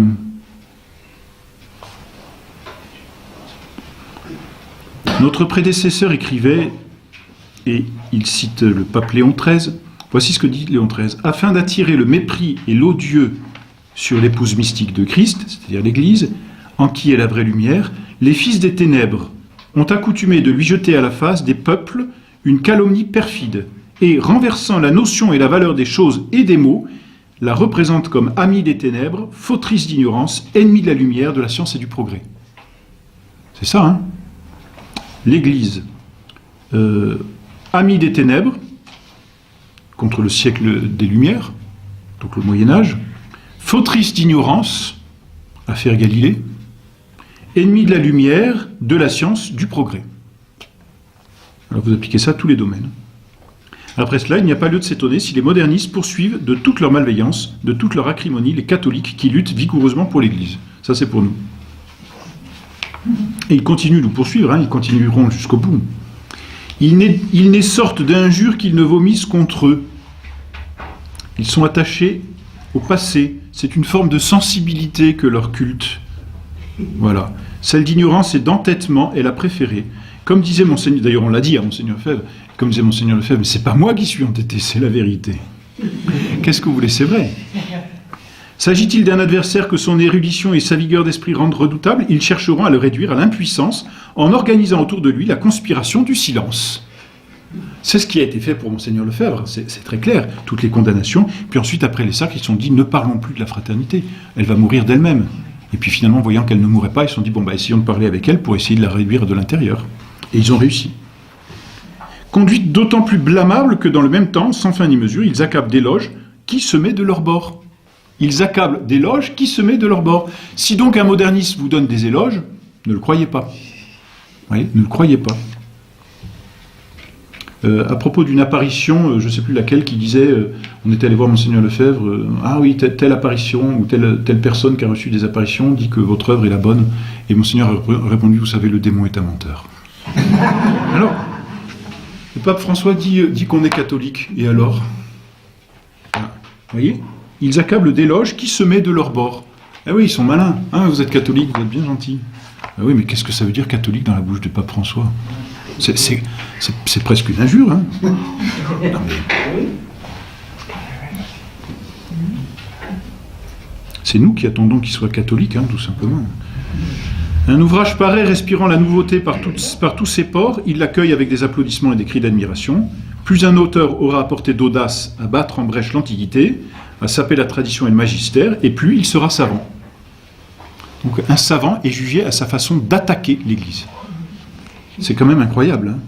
Notre prédécesseur écrivait, et il cite le pape Léon XIII, voici ce que dit Léon XIII. « Afin d'attirer le mépris et l'odieux sur l'épouse mystique de Christ, c'est-à-dire l'Église, en qui est la vraie lumière, les fils des ténèbres ont accoutumé de lui jeter à la face des peuples une calomnie perfide, et renversant la notion et la valeur des choses et des mots, la représentent comme amie des ténèbres, fautrice d'ignorance, ennemie de la lumière, de la science et du progrès. » C'est ça, hein? L'Église, amie des ténèbres, contre le siècle des Lumières, donc le Moyen-Âge, fautrice d'ignorance, affaire Galilée, ennemie de la lumière, de la science, du progrès. Alors vous appliquez ça à tous les domaines. Après cela, il n'y a pas lieu de s'étonner si les modernistes poursuivent de toute leur malveillance, de toute leur acrimonie, les catholiques qui luttent vigoureusement pour l'Église. Ça, c'est pour nous. Et ils continuent de nous poursuivre, hein, ils continueront jusqu'au bout. Ils n'est sorte d'injures qu'ils ne vomissent contre eux. Ils sont attachés au passé. C'est une forme de sensibilité que leur culte. Voilà. Celle d'ignorance et d'entêtement est la préférée. Comme disait Monseigneur, d'ailleurs on l'a dit à Monseigneur Lefebvre, comme disait Monseigneur Lefebvre, mais c'est pas moi qui suis entêté, c'est la vérité. Qu'est-ce que vous voulez, c'est vrai. S'agit-il d'un adversaire que son érudition et sa vigueur d'esprit rendent redoutable, ils chercheront à le réduire à l'impuissance en organisant autour de lui la conspiration du silence. C'est ce qui a été fait pour Monseigneur Lefebvre, c'est très clair, toutes les condamnations. Puis ensuite, après les sacres, ils se sont dit, ne parlons plus de la fraternité, elle va mourir d'elle-même. Et puis finalement, voyant qu'elle ne mourrait pas, ils se sont dit, bon, essayons de parler avec elle pour essayer de la réduire de l'intérieur. Et ils ont réussi. Conduite d'autant plus blâmable que dans le même temps, sans fin ni mesure, ils accablent d'éloges qui se met de leur bord. Ils accablent d'éloges qui se met de leur bord. Si donc un moderniste vous donne des éloges, ne le croyez pas. Vous voyez, ne le croyez pas. À propos d'une apparition, je ne sais plus laquelle, qui disait, on était allé voir Monseigneur Lefebvre, ah oui, telle apparition, ou telle personne qui a reçu des apparitions dit que votre œuvre est la bonne. Et Monseigneur a répondu, vous savez, le démon est un menteur. Alors, le pape François dit qu'on est catholique, et alors? Vous voyez? Ils accablent d'éloges qui se met de leur bord. Ah oui, ils sont malins. Ah, vous êtes catholique, vous êtes bien gentil. Ah oui, mais qu'est-ce que ça veut dire catholique dans la bouche du pape François? C'est presque une injure, hein? Non, mais... C'est nous qui attendons qu'il soit catholique, hein, tout simplement. Un ouvrage pareil, respirant la nouveauté par tous ses pores, il l'accueille avec des applaudissements et des cris d'admiration. Plus un auteur aura apporté d'audace à battre en brèche l'Antiquité, à saper la tradition et le magistère, et plus il sera savant. Donc un savant est jugé à sa façon d'attaquer l'Église. C'est quand même incroyable, hein?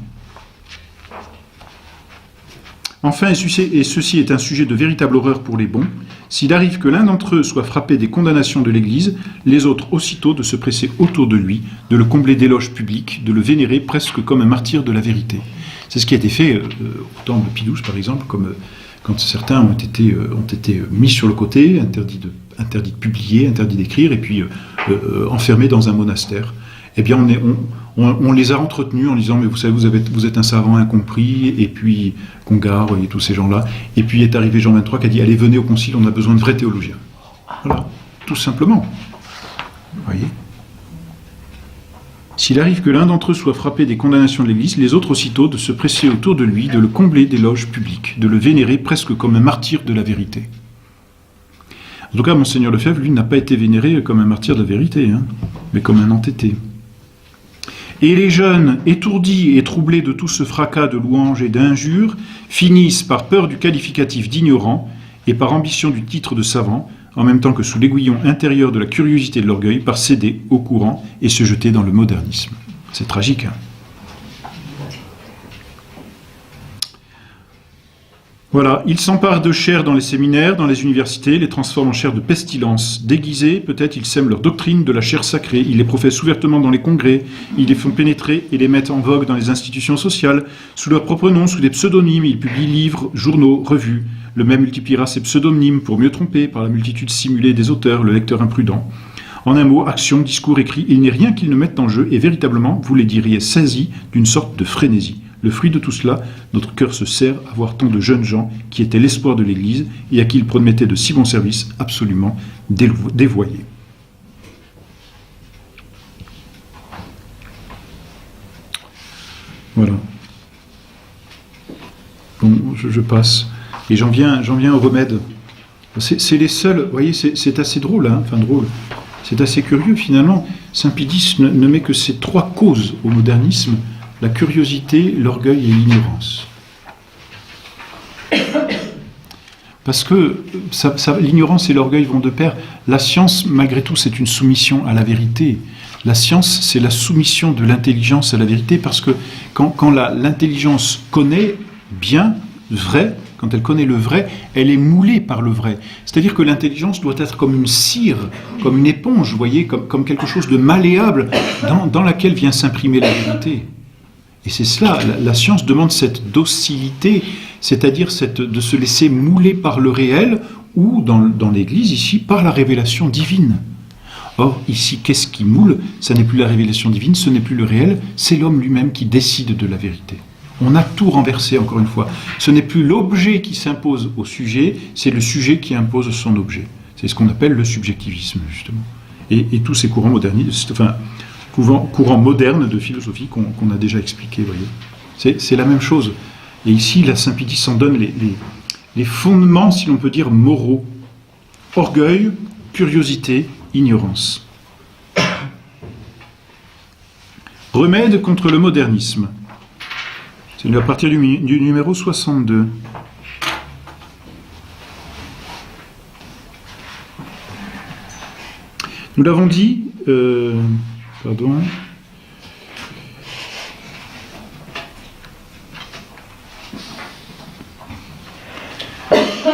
Enfin, et ceci est un sujet de véritable horreur pour les bons, s'il arrive que l'un d'entre eux soit frappé des condamnations de l'Église, les autres aussitôt de se presser autour de lui, de le combler d'éloges publics, de le vénérer presque comme un martyr de la vérité. C'est ce qui a été fait au temps de Pie XII, par exemple, comme quand certains ont été mis sur le côté, interdits de publier, interdits d'écrire, et puis enfermés dans un monastère. Eh bien, on les a entretenus en disant, mais vous savez, vous êtes un savant incompris, et puis Congar et tous ces gens-là. Et puis est arrivé Jean XXIII qui a dit, allez, venez au concile, on a besoin de vrais théologiens. Voilà, tout simplement. Vous voyez ? S'il arrive que l'un d'entre eux soit frappé des condamnations de l'Église, les autres aussitôt de se presser autour de lui, de le combler d'éloges publics, de le vénérer presque comme un martyr de la vérité. En tout cas, Monseigneur Lefebvre, lui, n'a pas été vénéré comme un martyr de la vérité, hein, mais comme un entêté. Et les jeunes, étourdis et troublés de tout ce fracas de louanges et d'injures, finissent par peur du qualificatif d'ignorant et par ambition du titre de savant, en même temps que sous l'aiguillon intérieur de la curiosité et de l'orgueil, par céder au courant et se jeter dans le modernisme. C'est tragique, hein? Voilà, ils s'emparent de chair dans les séminaires, dans les universités, les transforment en chair de pestilence. Déguisés, peut-être, ils sèment leur doctrine de la chair sacrée, ils les professent ouvertement dans les congrès, ils les font pénétrer et les mettent en vogue dans les institutions sociales. Sous leur propre nom, sous des pseudonymes, ils publient livres, journaux, revues. Le même multipliera ses pseudonymes pour mieux tromper par la multitude simulée des auteurs, le lecteur imprudent. En un mot, action, discours, écrit, il n'est rien qu'ils ne mettent en jeu, et véritablement, vous les diriez saisis d'une sorte de frénésie. Le fruit de tout cela, notre cœur se serre à voir tant de jeunes gens qui étaient l'espoir de l'Église et à qui il promettait de si bons services absolument dévoyés. Voilà. Bon, je passe. Et j'en viens au remède. C'est les seuls, vous voyez, c'est assez drôle, hein, enfin drôle. C'est assez curieux finalement. Saint Pie X ne met que ces trois causes au modernisme: la curiosité, l'orgueil et l'ignorance. Parce que l'ignorance et l'orgueil vont de pair. La science, malgré tout, c'est une soumission à la vérité. La science, c'est la soumission de l'intelligence à la vérité, parce que quand l'intelligence connaît bien, vrai, quand elle connaît le vrai, elle est moulée par le vrai. C'est-à-dire que l'intelligence doit être comme une cire, comme une éponge, vous voyez, comme quelque chose de malléable dans laquelle vient s'imprimer la vérité. Et c'est cela, la science demande cette docilité, c'est-à-dire de se laisser mouler par le réel, ou dans l'Église, ici, par la révélation divine. Or, ici, qu'est-ce qui moule? Ça n'est plus la révélation divine, ce n'est plus le réel, c'est l'homme lui-même qui décide de la vérité. On a tout renversé, encore une fois. Ce n'est plus l'objet qui s'impose au sujet, c'est le sujet qui impose son objet. C'est ce qu'on appelle le subjectivisme, justement. Et tous ces courants modernistes, courant moderne de philosophie qu'on a déjà expliqué, vous voyez. C'est la même chose. Et ici, la Saint Pie X s'en donne les fondements, si l'on peut dire, moraux. Orgueil, curiosité, ignorance. Remède contre le modernisme. C'est à partir du numéro 62. Nous l'avons dit, pardon.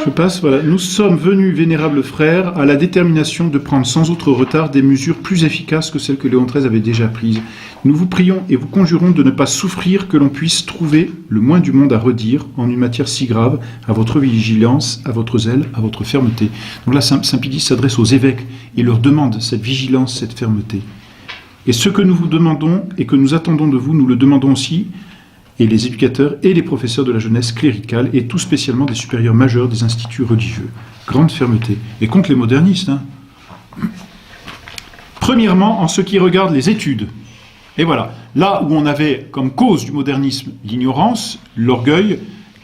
Je passe, voilà. Nous sommes venus, vénérables frères, à la détermination de prendre sans autre retard des mesures plus efficaces que celles que Léon XIII avait déjà prises. Nous vous prions et vous conjurons de ne pas souffrir que l'on puisse trouver le moins du monde à redire en une matière si grave, à votre vigilance, à votre zèle, à votre fermeté. Donc là, Saint Pie X s'adresse aux évêques et leur demande cette vigilance, cette fermeté. Et ce que nous vous demandons et que nous attendons de vous, nous le demandons aussi, et les éducateurs et les professeurs de la jeunesse cléricale, et tout spécialement des supérieurs majeurs des instituts religieux. Grande fermeté. Et contre les modernistes. Premièrement, en ce qui regarde les études. Et voilà, là où on avait comme cause du modernisme l'ignorance, l'orgueil,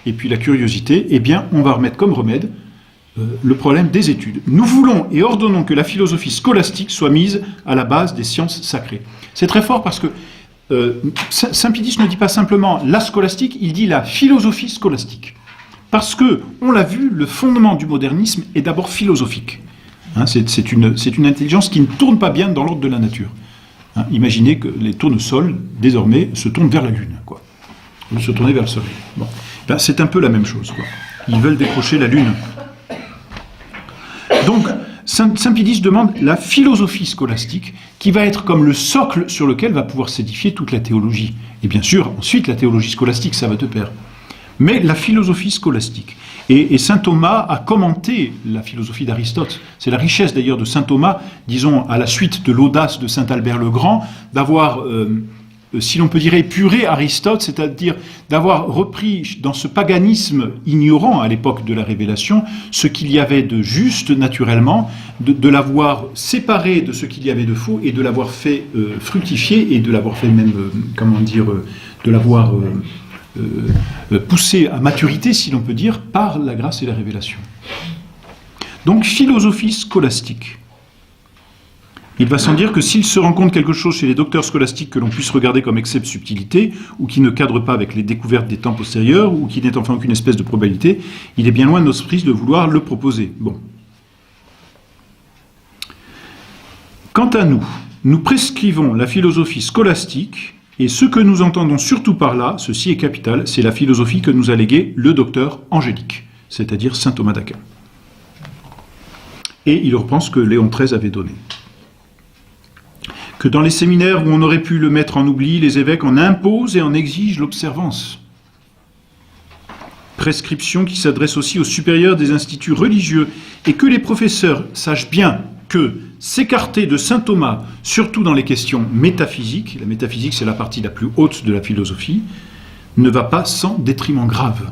et puis la curiosité, eh bien, on va remettre comme remède le problème des études. Nous voulons et ordonnons que la philosophie scolastique soit mise à la base des sciences sacrées. C'est très fort parce que Saint Pie X ne dit pas simplement la scolastique, il dit la philosophie scolastique. Parce que, on l'a vu, le fondement du modernisme est d'abord philosophique. C'est une intelligence qui ne tourne pas bien dans l'ordre de la nature. Imaginez que les tournesols, désormais, se tournent vers la Lune, quoi. Au lieu de se tourner vers le Soleil. Bon. Ben, c'est un peu la même chose, quoi. Ils veulent décrocher la Lune. Donc, Saint Pie X demande la philosophie scolastique, qui va être comme le socle sur lequel va pouvoir s'édifier toute la théologie. Et bien sûr, ensuite, la théologie scolastique, ça va de pair. Mais la philosophie scolastique. Et saint Thomas a commenté la philosophie d'Aristote. C'est la richesse d'ailleurs de saint Thomas, disons, à la suite de l'audace de saint Albert le Grand, d'avoir, si l'on peut dire, épuré Aristote, c'est-à-dire d'avoir repris dans ce paganisme ignorant à l'époque de la Révélation ce qu'il y avait de juste naturellement, de l'avoir séparé de ce qu'il y avait de faux et de l'avoir fait fructifier et de l'avoir fait même, de l'avoir poussé à maturité, si l'on peut dire, par la grâce et la révélation. Donc, philosophie scolastique. Il va sans dire que s'il se rencontre quelque chose chez les docteurs scolastiques que l'on puisse regarder comme excès de subtilité, ou qui ne cadre pas avec les découvertes des temps postérieurs, ou qui n'est enfin aucune espèce de probabilité, il est bien loin de notre esprit de vouloir le proposer. Bon. Quant à nous, nous prescrivons la philosophie scolastique, et ce que nous entendons surtout par là, ceci est capital, c'est la philosophie que nous a léguée le docteur Angélique, c'est-à-dire saint Thomas d'Aquin. Et il reprend ce que Léon XIII avait donné. Que dans les séminaires où on aurait pu le mettre en oubli, les évêques en imposent et en exigent l'observance. Prescription qui s'adresse aussi aux supérieurs des instituts religieux, et que les professeurs sachent bien que s'écarter de saint Thomas, surtout dans les questions métaphysiques, la métaphysique c'est la partie la plus haute de la philosophie, ne va pas sans détriment grave.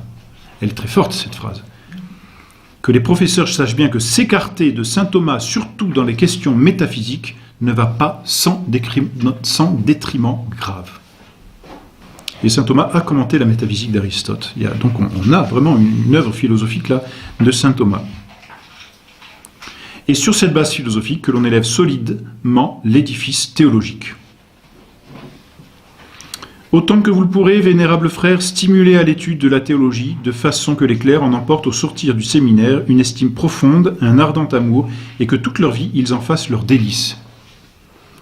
Elle est très forte cette phrase. Que les professeurs sachent bien que s'écarter de saint Thomas, surtout dans les questions métaphysiques, ne va pas sans détriment grave. Et saint Thomas a commenté la métaphysique d'Aristote. Donc on a vraiment une œuvre philosophique là de saint Thomas. Et sur cette base philosophique que l'on élève solidement l'édifice théologique. Autant que vous le pourrez, vénérables frères, stimulez à l'étude de la théologie, de façon que les clercs en emportent au sortir du séminaire une estime profonde, un ardent amour, et que toute leur vie ils en fassent leur délice.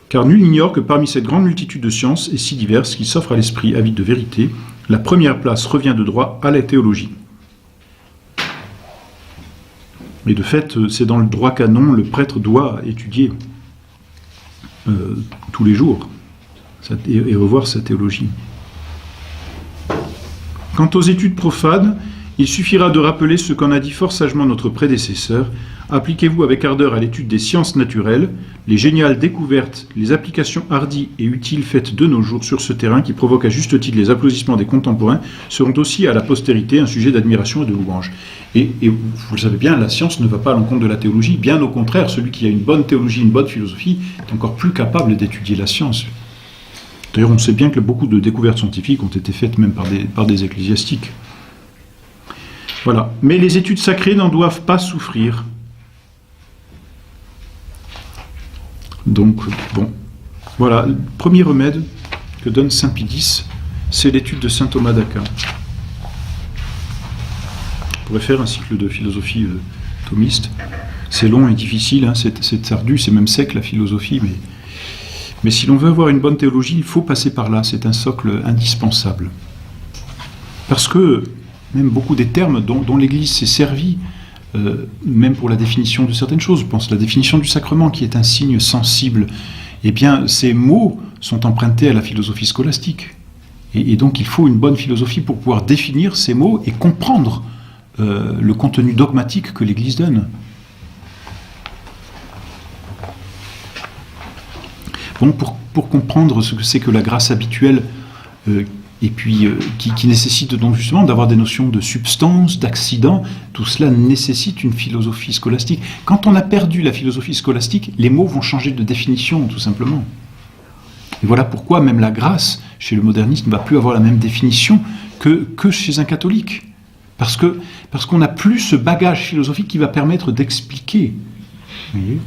Car nul n'ignore que parmi cette grande multitude de sciences et si diverses qui s'offrent à l'esprit avide de vérité, la première place revient de droit à la théologie. Et de fait, c'est dans le droit canon, le prêtre doit étudier tous les jours et revoir sa théologie. Quant aux études profanes, il suffira de rappeler ce qu'en a dit fort sagement notre prédécesseur. Appliquez-vous avec ardeur à l'étude des sciences naturelles, les géniales découvertes, les applications hardies et utiles faites de nos jours sur ce terrain qui provoquent à juste titre les applaudissements des contemporains seront aussi à la postérité un sujet d'admiration et de louange. Et vous le savez bien, la science ne va pas à l'encontre de la théologie, bien au contraire, celui qui a une bonne théologie, une bonne philosophie, est encore plus capable d'étudier la science. D'ailleurs, on sait bien que beaucoup de découvertes scientifiques ont été faites même par des ecclésiastiques. Voilà. Mais les études sacrées n'en doivent pas souffrir. Donc, bon, voilà, le premier remède que donne saint Pie X, c'est l'étude de saint Thomas d'Aquin. On pourrait faire un cycle de philosophie thomiste. C'est long et difficile, hein, c'est ardu, c'est même sec la philosophie, mais si l'on veut avoir une bonne théologie, il faut passer par là, c'est un socle indispensable. Parce que même beaucoup des termes dont l'Église s'est servie, même pour la définition de certaines choses, je pense la définition du sacrement qui est un signe sensible, eh bien ces mots sont empruntés à la philosophie scolastique. Et donc il faut une bonne philosophie pour pouvoir définir ces mots et comprendre le contenu dogmatique que l'Église donne. Bon, pour comprendre ce que c'est que la grâce habituelle, et puis qui nécessite donc justement d'avoir des notions de substance, d'accident, tout cela nécessite une philosophie scolastique. Quand on a perdu la philosophie scolastique, les mots vont changer de définition, tout simplement. Et voilà pourquoi même la grâce, chez le moderniste, ne va plus avoir la même définition que chez un catholique. Parce qu'on n'a plus ce bagage philosophique qui va permettre d'expliquer. Vous voyez ?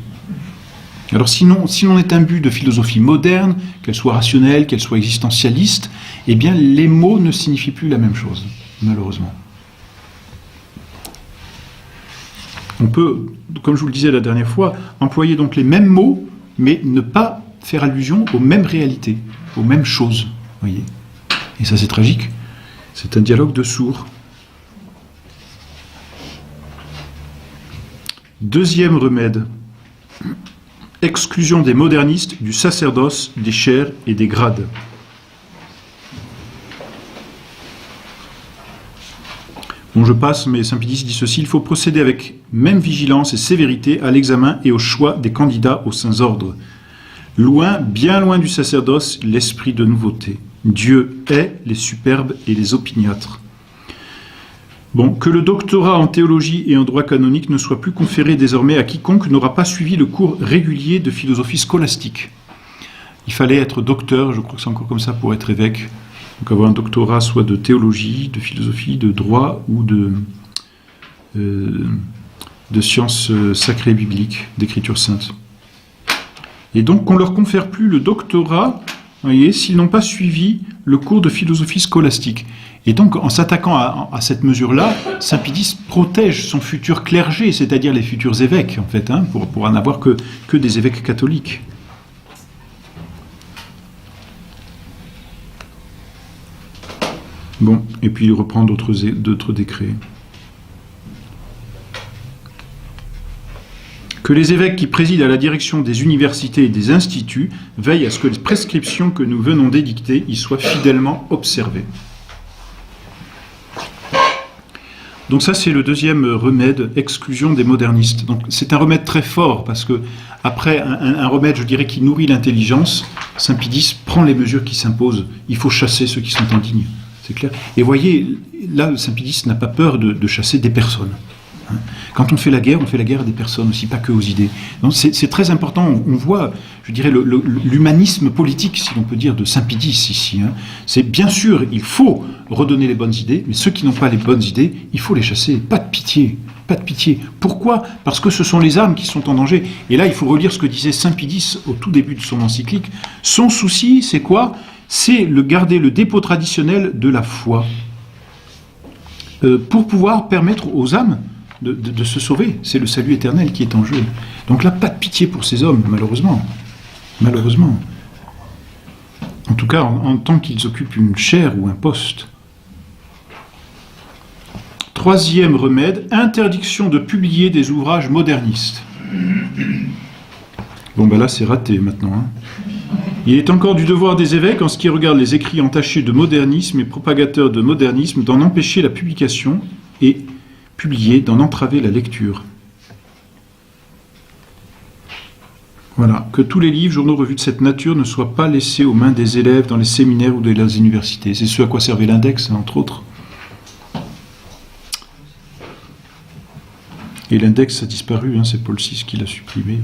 Alors si l'on est imbu de philosophie moderne, qu'elle soit rationnelle, qu'elle soit existentialiste, eh bien les mots ne signifient plus la même chose, malheureusement. On peut, comme je vous le disais la dernière fois, employer donc les mêmes mots, mais ne pas faire allusion aux mêmes réalités, aux mêmes choses. Voyez. Et ça c'est tragique. C'est un dialogue de sourds. Deuxième remède. Exclusion des modernistes du sacerdoce, des chaires et des grades. Bon, je passe, mais saint Pie X dit ceci: il faut procéder avec même vigilance et sévérité à l'examen et au choix des candidats aux saints ordres. Loin, bien loin du sacerdoce, l'esprit de nouveauté. Dieu hait les superbes et les opiniâtres. Bon, que le doctorat en théologie et en droit canonique ne soit plus conféré désormais à quiconque n'aura pas suivi le cours régulier de philosophie scolastique. Il fallait être docteur, je crois que c'est encore comme ça pour être évêque. Donc avoir un doctorat soit de théologie, de philosophie, de droit ou de sciences sacrées bibliques, d'écriture sainte. Et donc qu'on ne leur confère plus le doctorat, voyez, s'ils n'ont pas suivi le cours de philosophie scolastique. Et donc, en s'attaquant à cette mesure-là, saint Pie X protège son futur clergé, c'est-à-dire les futurs évêques, en fait, hein, pour en avoir que des évêques catholiques. Bon, et puis il reprend d'autres décrets. Que les évêques qui président à la direction des universités et des instituts veillent à ce que les prescriptions que nous venons d'édicter y soient fidèlement observées. Donc ça, c'est le deuxième remède, exclusion des modernistes. Donc c'est un remède très fort, parce que après un remède, je dirais, qui nourrit l'intelligence, saint Pie X prend les mesures qui s'imposent. Il faut chasser ceux qui sont indignes, c'est clair. Et voyez, là, saint Pie X n'a pas peur de chasser des personnes. Quand on fait la guerre à des personnes aussi, pas que aux idées. Donc c'est très important, on voit, je dirais, l'humanisme politique, si l'on peut dire, de saint Pie X ici. Hein. C'est bien sûr, il faut redonner les bonnes idées, mais ceux qui n'ont pas les bonnes idées, il faut les chasser, pas de pitié. Pas de pitié. Pourquoi ? Parce que ce sont les âmes qui sont en danger. Et là, il faut relire ce que disait saint Pie X au tout début de son encyclique. Son souci, c'est quoi ? C'est garder le dépôt traditionnel de la foi. Pour pouvoir permettre aux âmes de se sauver. C'est le salut éternel qui est en jeu. Donc là, pas de pitié pour ces hommes, malheureusement. Malheureusement. En tout cas, en tant qu'ils occupent une chaire ou un poste. Troisième remède, interdiction de publier des ouvrages modernistes. Bon, ben là, c'est raté maintenant. Hein. Il est encore du devoir des évêques, en ce qui regarde les écrits entachés de modernisme et propagateurs de modernisme, d'en empêcher la publication et publier, d'en entraver la lecture. Voilà, que tous les livres, journaux, revues de cette nature ne soient pas laissés aux mains des élèves dans les séminaires ou dans les universités. C'est ce à quoi servait l'index, entre autres. Et l'index a disparu, hein, c'est Paul VI qui l'a supprimé.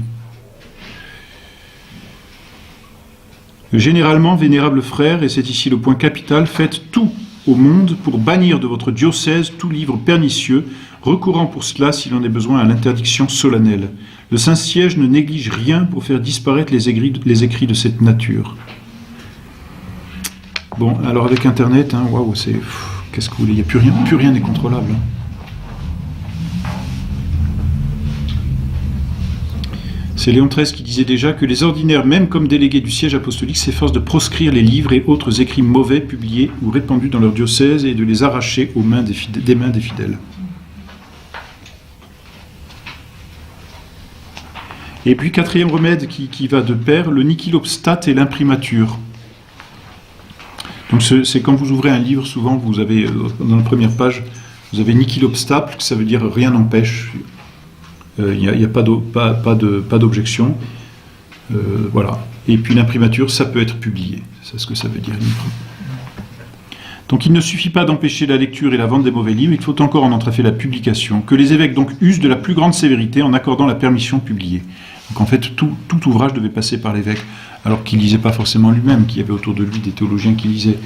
Généralement, vénérables frères, et c'est ici le point capital, faites tout au monde pour bannir de votre diocèse tout livre pernicieux, recourant pour cela, s'il en est besoin, à l'interdiction solennelle. Le Saint-Siège ne néglige rien pour faire disparaître les écrits de cette nature. Bon, alors avec Internet, hein, waouh, c'est... Qu'est-ce que vous voulez, il n'y a plus rien n'est contrôlable. Hein. C'est Léon XIII qui disait déjà que les ordinaires, même comme délégués du siège apostolique, s'efforcent de proscrire les livres et autres écrits mauvais publiés ou répandus dans leur diocèse et de les arracher aux mains des mains des fidèles. Et puis, quatrième remède qui va de pair, le nichilobstate et l'imprimature. Donc c'est quand vous ouvrez un livre, souvent vous avez, dans la première page, vous avez nichilobstate, ça veut dire rien n'empêche. Il n'y a pas d'objection. Voilà. Et puis l'imprimature, ça peut être publié. C'est ce que ça veut dire. Donc il ne suffit pas d'empêcher la lecture et la vente des mauvais livres, il faut encore en entraver la publication, que les évêques donc usent de la plus grande sévérité en accordant la permission de publier. Donc en fait, tout ouvrage devait passer par l'évêque, alors qu'il ne lisait pas forcément lui-même, qu'il y avait autour de lui des théologiens qui lisaient.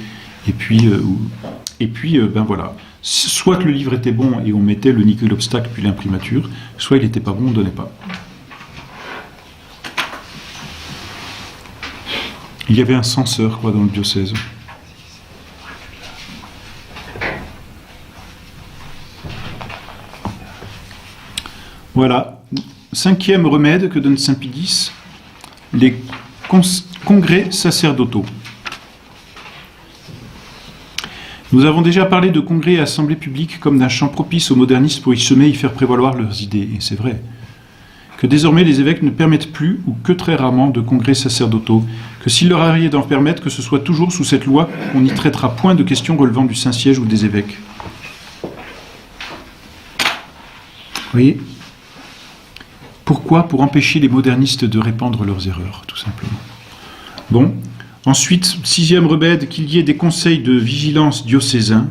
Et puis ben voilà. Soit que le livre était bon et on mettait le nichilobstate puis l'imprimature, soit il n'était pas bon, on ne donnait pas. Il y avait un censeur dans le diocèse. Voilà. 5e remède que donne Saint Pie X, les congrès sacerdotaux. Nous avons déjà parlé de congrès et assemblées publiques comme d'un champ propice aux modernistes pour y semer et y faire prévaloir leurs idées, et c'est vrai. Que désormais les évêques ne permettent plus, ou que très rarement, de congrès sacerdotaux, que s'il leur arrivait d'en permettre, que ce soit toujours sous cette loi qu'on n'y traitera point de questions relevant du Saint-Siège ou des évêques. Vous voyez ? Pourquoi ? Pour empêcher les modernistes de répandre leurs erreurs, tout simplement. Bon. Ensuite, 6e remède, qu'il y ait des conseils de vigilance diocésains,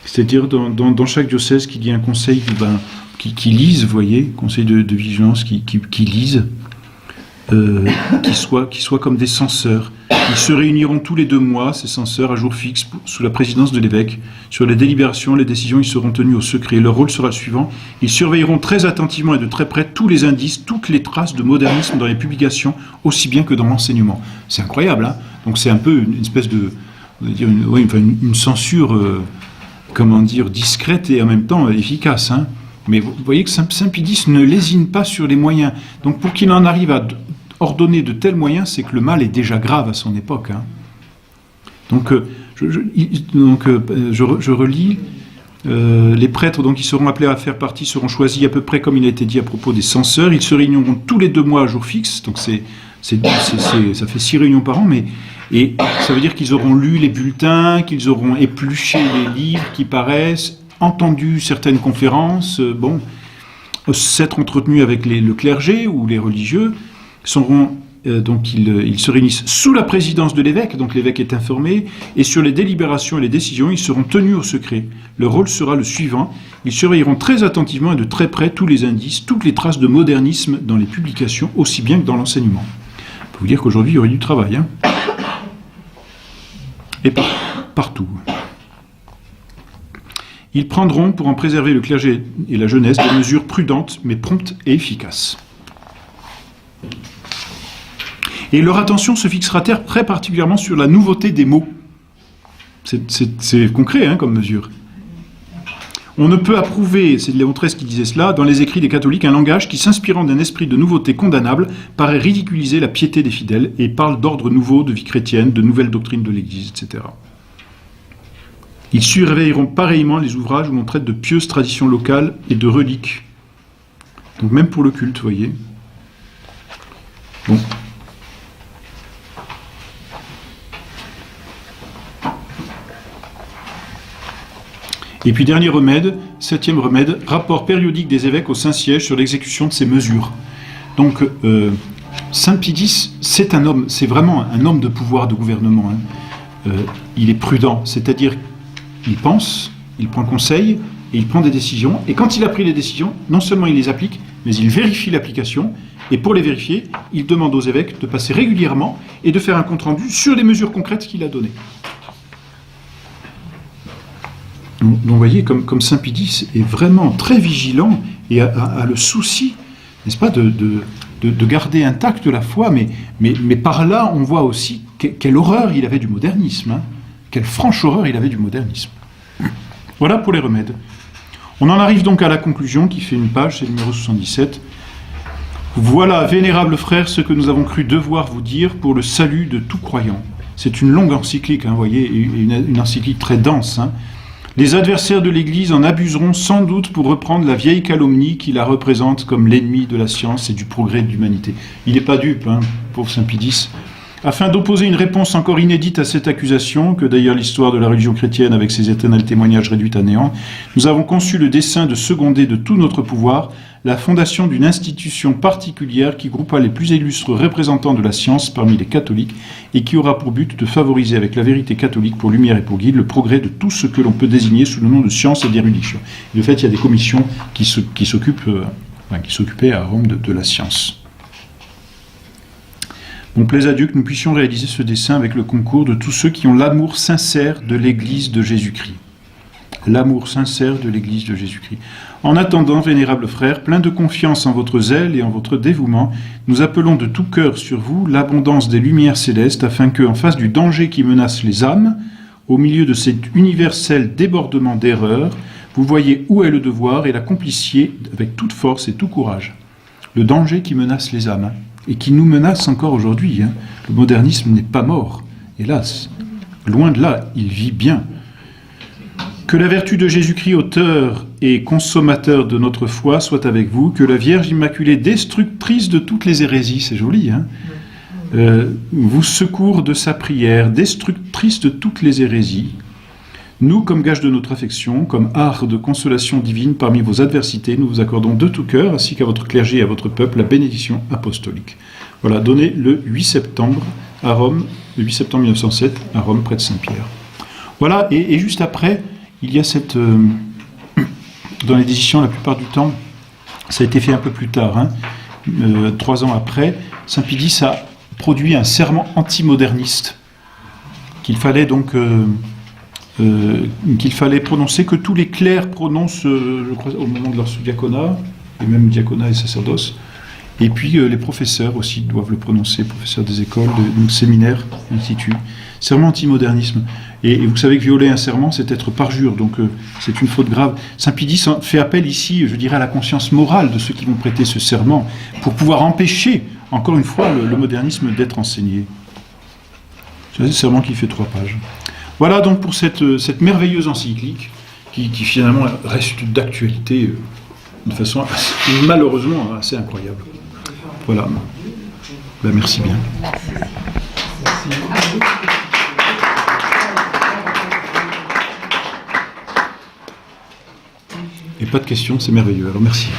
c'est-à-dire dans chaque diocèse qu'il y ait un conseil qui lise, vous voyez, conseil de vigilance qui lise, qui soit comme des censeurs. Ils se réuniront tous les 2 mois, ces censeurs, à jour fixe, sous la présidence de l'évêque. Sur les délibérations, les décisions, ils seront tenus au secret. Leur rôle sera le suivant. Ils surveilleront très attentivement et de très près tous les indices, toutes les traces de modernisme dans les publications, aussi bien que dans l'enseignement. C'est incroyable, hein ? Donc c'est un peu une espèce de... on va dire une censure, discrète et en même temps efficace. Hein ? Mais vous voyez que Saint Pie X ne lésine pas sur les moyens. Donc pour qu'il en arrive à ordonner de tels moyens, c'est que le mal est déjà grave à son époque. Hein. Donc, je relis. Les prêtres donc, qui seront appelés à faire partie seront choisis à peu près comme il a été dit à propos des censeurs. Ils se réuniront tous les 2 mois à jour fixe. Donc ça fait 6 réunions par an. Et ça veut dire qu'ils auront lu les bulletins, qu'ils auront épluché les livres qui paraissent, entendu certaines conférences, s'être entretenus avec le clergé ou les religieux. Ils se réunissent sous la présidence de l'évêque, donc l'évêque est informé, et sur les délibérations et les décisions, ils seront tenus au secret. Leur rôle sera le suivant, ils surveilleront très attentivement et de très près tous les indices, toutes les traces de modernisme dans les publications, aussi bien que dans l'enseignement. Je peux vous dire qu'aujourd'hui, il y aurait du travail. Hein. Et partout. Ils prendront, pour en préserver le clergé et la jeunesse, des mesures prudentes, mais promptes et efficaces. Et leur attention se fixera très particulièrement sur la nouveauté des mots. C'est concret hein, comme mesure. On ne peut approuver, c'est Léon XIII qui disait cela, dans les écrits des catholiques, un langage qui, s'inspirant d'un esprit de nouveauté condamnable, paraît ridiculiser la piété des fidèles et parle d'ordre nouveau de vie chrétienne, de nouvelles doctrines de l'Église, etc. Ils surveilleront pareillement les ouvrages où l'on traite de pieuses traditions locales et de reliques. Donc même pour le culte, vous voyez. Bon. Et puis dernier remède, 7e remède, rapport périodique des évêques au Saint-Siège sur l'exécution de ces mesures. Donc Saint Pie X, c'est un homme, c'est vraiment un homme de pouvoir, de gouvernement. Hein. Il est prudent, c'est-à-dire il pense, il prend conseil et il prend des décisions. Et quand il a pris les décisions, non seulement il les applique, mais il vérifie l'application. Et pour les vérifier, il demande aux évêques de passer régulièrement et de faire un compte-rendu sur les mesures concrètes qu'il a données. Donc vous voyez, comme Saint Pie X est vraiment très vigilant et a le souci, n'est-ce pas, de garder intacte la foi, mais par là, on voit aussi quelle horreur il avait du modernisme, hein. Quelle franche horreur il avait du modernisme. Voilà pour les remèdes. On en arrive donc à la conclusion qui fait une page, c'est le numéro 77. Voilà, vénérables frères, ce que nous avons cru devoir vous dire pour le salut de tout croyant. C'est une longue encyclique, hein, vous voyez, une encyclique très dense. Hein. Les adversaires de l'Église en abuseront sans doute pour reprendre la vieille calomnie qui la représente comme l'ennemi de la science et du progrès de l'humanité. Il n'est pas dupe, hein, pauvre Saint Pie X. Afin d'opposer une réponse encore inédite à cette accusation, que d'ailleurs l'histoire de la religion chrétienne avec ses éternels témoignages réduit à néant, nous avons conçu le dessein de seconder de tout notre pouvoir la fondation d'une institution particulière qui groupera les plus illustres représentants de la science parmi les catholiques et qui aura pour but de favoriser avec la vérité catholique pour lumière et pour guide le progrès de tout ce que l'on peut désigner sous le nom de science et d'érudition. De fait, il y a des commissions qui s'occupaient à Rome de la science. Bon, plaise à Dieu que nous puissions réaliser ce dessein avec le concours de tous ceux qui ont l'amour sincère de l'Église de Jésus-Christ. L'amour sincère de l'Église de Jésus-Christ. En attendant, vénérables frères, plein de confiance en votre zèle et en votre dévouement, nous appelons de tout cœur sur vous l'abondance des lumières célestes, afin que, en face du danger qui menace les âmes, au milieu de cet universel débordement d'erreurs, vous voyez où est le devoir et l'accomplissiez avec toute force et tout courage. Le danger qui menace les âmes, hein, et qui nous menace encore aujourd'hui. Hein. Le modernisme n'est pas mort, hélas. Loin de là, il vit bien. Que la vertu de Jésus-Christ, auteur et consommateur de notre foi, soit avec vous. Que la Vierge Immaculée, destructrice de toutes les hérésies, c'est joli, hein, vous secours de sa prière, destructrice de toutes les hérésies. Nous, comme gage de notre affection, comme art de consolation divine parmi vos adversités, nous vous accordons de tout cœur, ainsi qu'à votre clergé et à votre peuple, la bénédiction apostolique. Voilà, donné le 8 septembre à Rome, le 8 septembre 1907, à Rome, près de Saint-Pierre. Voilà, et juste après, il y a cette... dans les éditions, la plupart du temps, ça a été fait un peu plus tard, hein, 3 ans après, Saint Pie X a produit un serment antimoderniste qu'il fallait donc... qu'il fallait prononcer, que tous les clercs prononcent, je crois, au moment de leur diaconat, et même diaconat et sacerdoce, et puis les professeurs aussi doivent le prononcer, professeurs des écoles, de séminaires, instituts. Serment antimodernisme. Et vous savez que violer un serment, c'est être parjure, donc c'est une faute grave. Saint Pie X fait appel ici, je dirais, à la conscience morale de ceux qui vont prêter ce serment, pour pouvoir empêcher, encore une fois, le modernisme d'être enseigné. C'est un serment qui fait 3 pages. Voilà donc pour cette merveilleuse encyclique qui finalement reste d'actualité de façon malheureusement assez incroyable. Voilà. Ben, merci bien. Et pas de questions, c'est merveilleux. Alors merci.